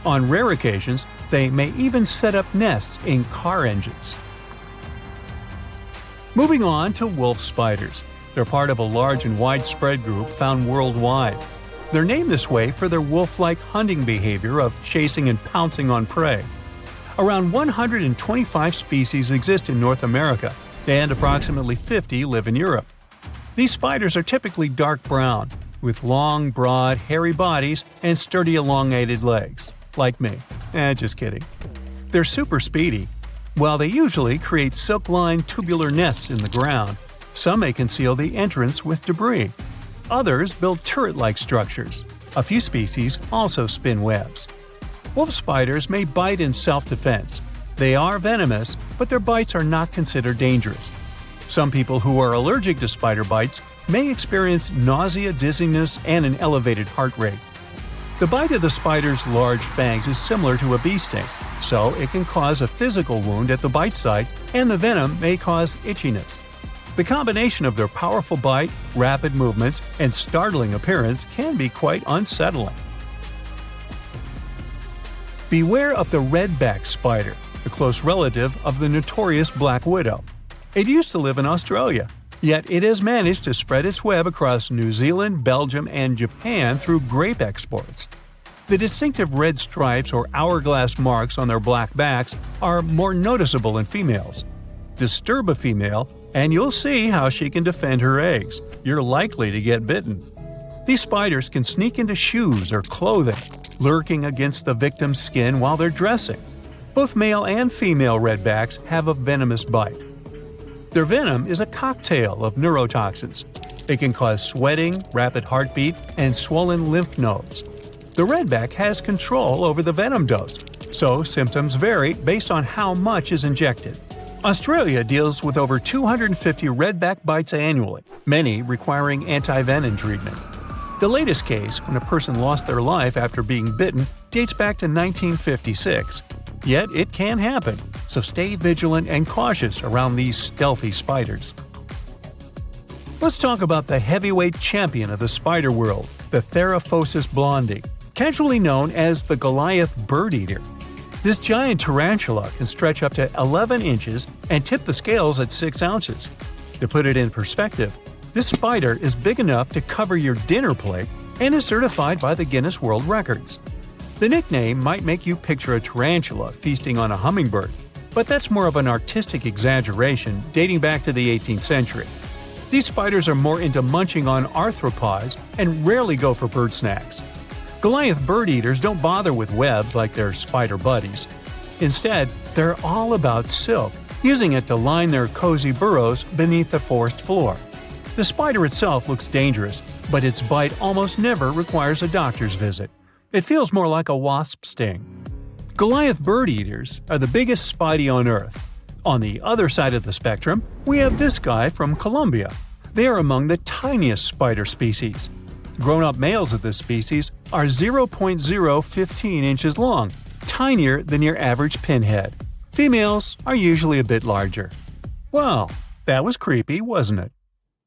On rare occasions, they may even set up nests in car engines. Moving on to wolf spiders. They're part of a large and widespread group found worldwide. They're named this way for their wolf-like hunting behavior of chasing and pouncing on prey. Around 125 species exist in North America, and approximately 50 live in Europe. These spiders are typically dark brown, with long, broad, hairy bodies and sturdy elongated legs. Like me. Just kidding. They're super speedy. While they usually create silk-lined tubular nests in the ground, some may conceal the entrance with debris. Others build turret-like structures. A few species also spin webs. Wolf spiders may bite in self-defense. They are venomous, but their bites are not considered dangerous. Some people who are allergic to spider bites may experience nausea, dizziness, and an elevated heart rate. The bite of the spider's large fangs is similar to a bee sting, so it can cause a physical wound at the bite site, and the venom may cause itchiness. The combination of their powerful bite, rapid movements, and startling appearance can be quite unsettling. Beware of the redback spider, a close relative of the notorious black widow. It used to live in Australia, yet it has managed to spread its web across New Zealand, Belgium, and Japan through grape exports. The distinctive red stripes or hourglass marks on their black backs are more noticeable in females. Disturb a female, and you'll see how she can defend her eggs. You're likely to get bitten. These spiders can sneak into shoes or clothing, lurking against the victim's skin while they're dressing. Both male and female redbacks have a venomous bite. Their venom is a cocktail of neurotoxins. It can cause sweating, rapid heartbeat, and swollen lymph nodes. The redback has control over the venom dose, so symptoms vary based on how much is injected. Australia deals with over 250 redback bites annually, many requiring anti-venom treatment. The latest case, when a person lost their life after being bitten, dates back to 1956. Yet it can happen, so stay vigilant and cautious around these stealthy spiders. Let's talk about the heavyweight champion of the spider world, the Theraphosis blondie, casually known as the Goliath bird eater. This giant tarantula can stretch up to 11 inches and tip the scales at 6 ounces. To put it in perspective, this spider is big enough to cover your dinner plate and is certified by the Guinness World Records. The nickname might make you picture a tarantula feasting on a hummingbird, but that's more of an artistic exaggeration dating back to the 18th century. These spiders are more into munching on arthropods and rarely go for bird snacks. Goliath bird eaters don't bother with webs like their spider buddies. Instead, they're all about silk, using it to line their cozy burrows beneath the forest floor. The spider itself looks dangerous, but its bite almost never requires a doctor's visit. It feels more like a wasp sting. Goliath bird eaters are the biggest spidey on Earth. On the other side of the spectrum, we have this guy from Colombia. They are among the tiniest spider species. Grown-up males of this species are 0.015 inches long, tinier than your average pinhead. Females are usually a bit larger. Well, that was creepy, wasn't it?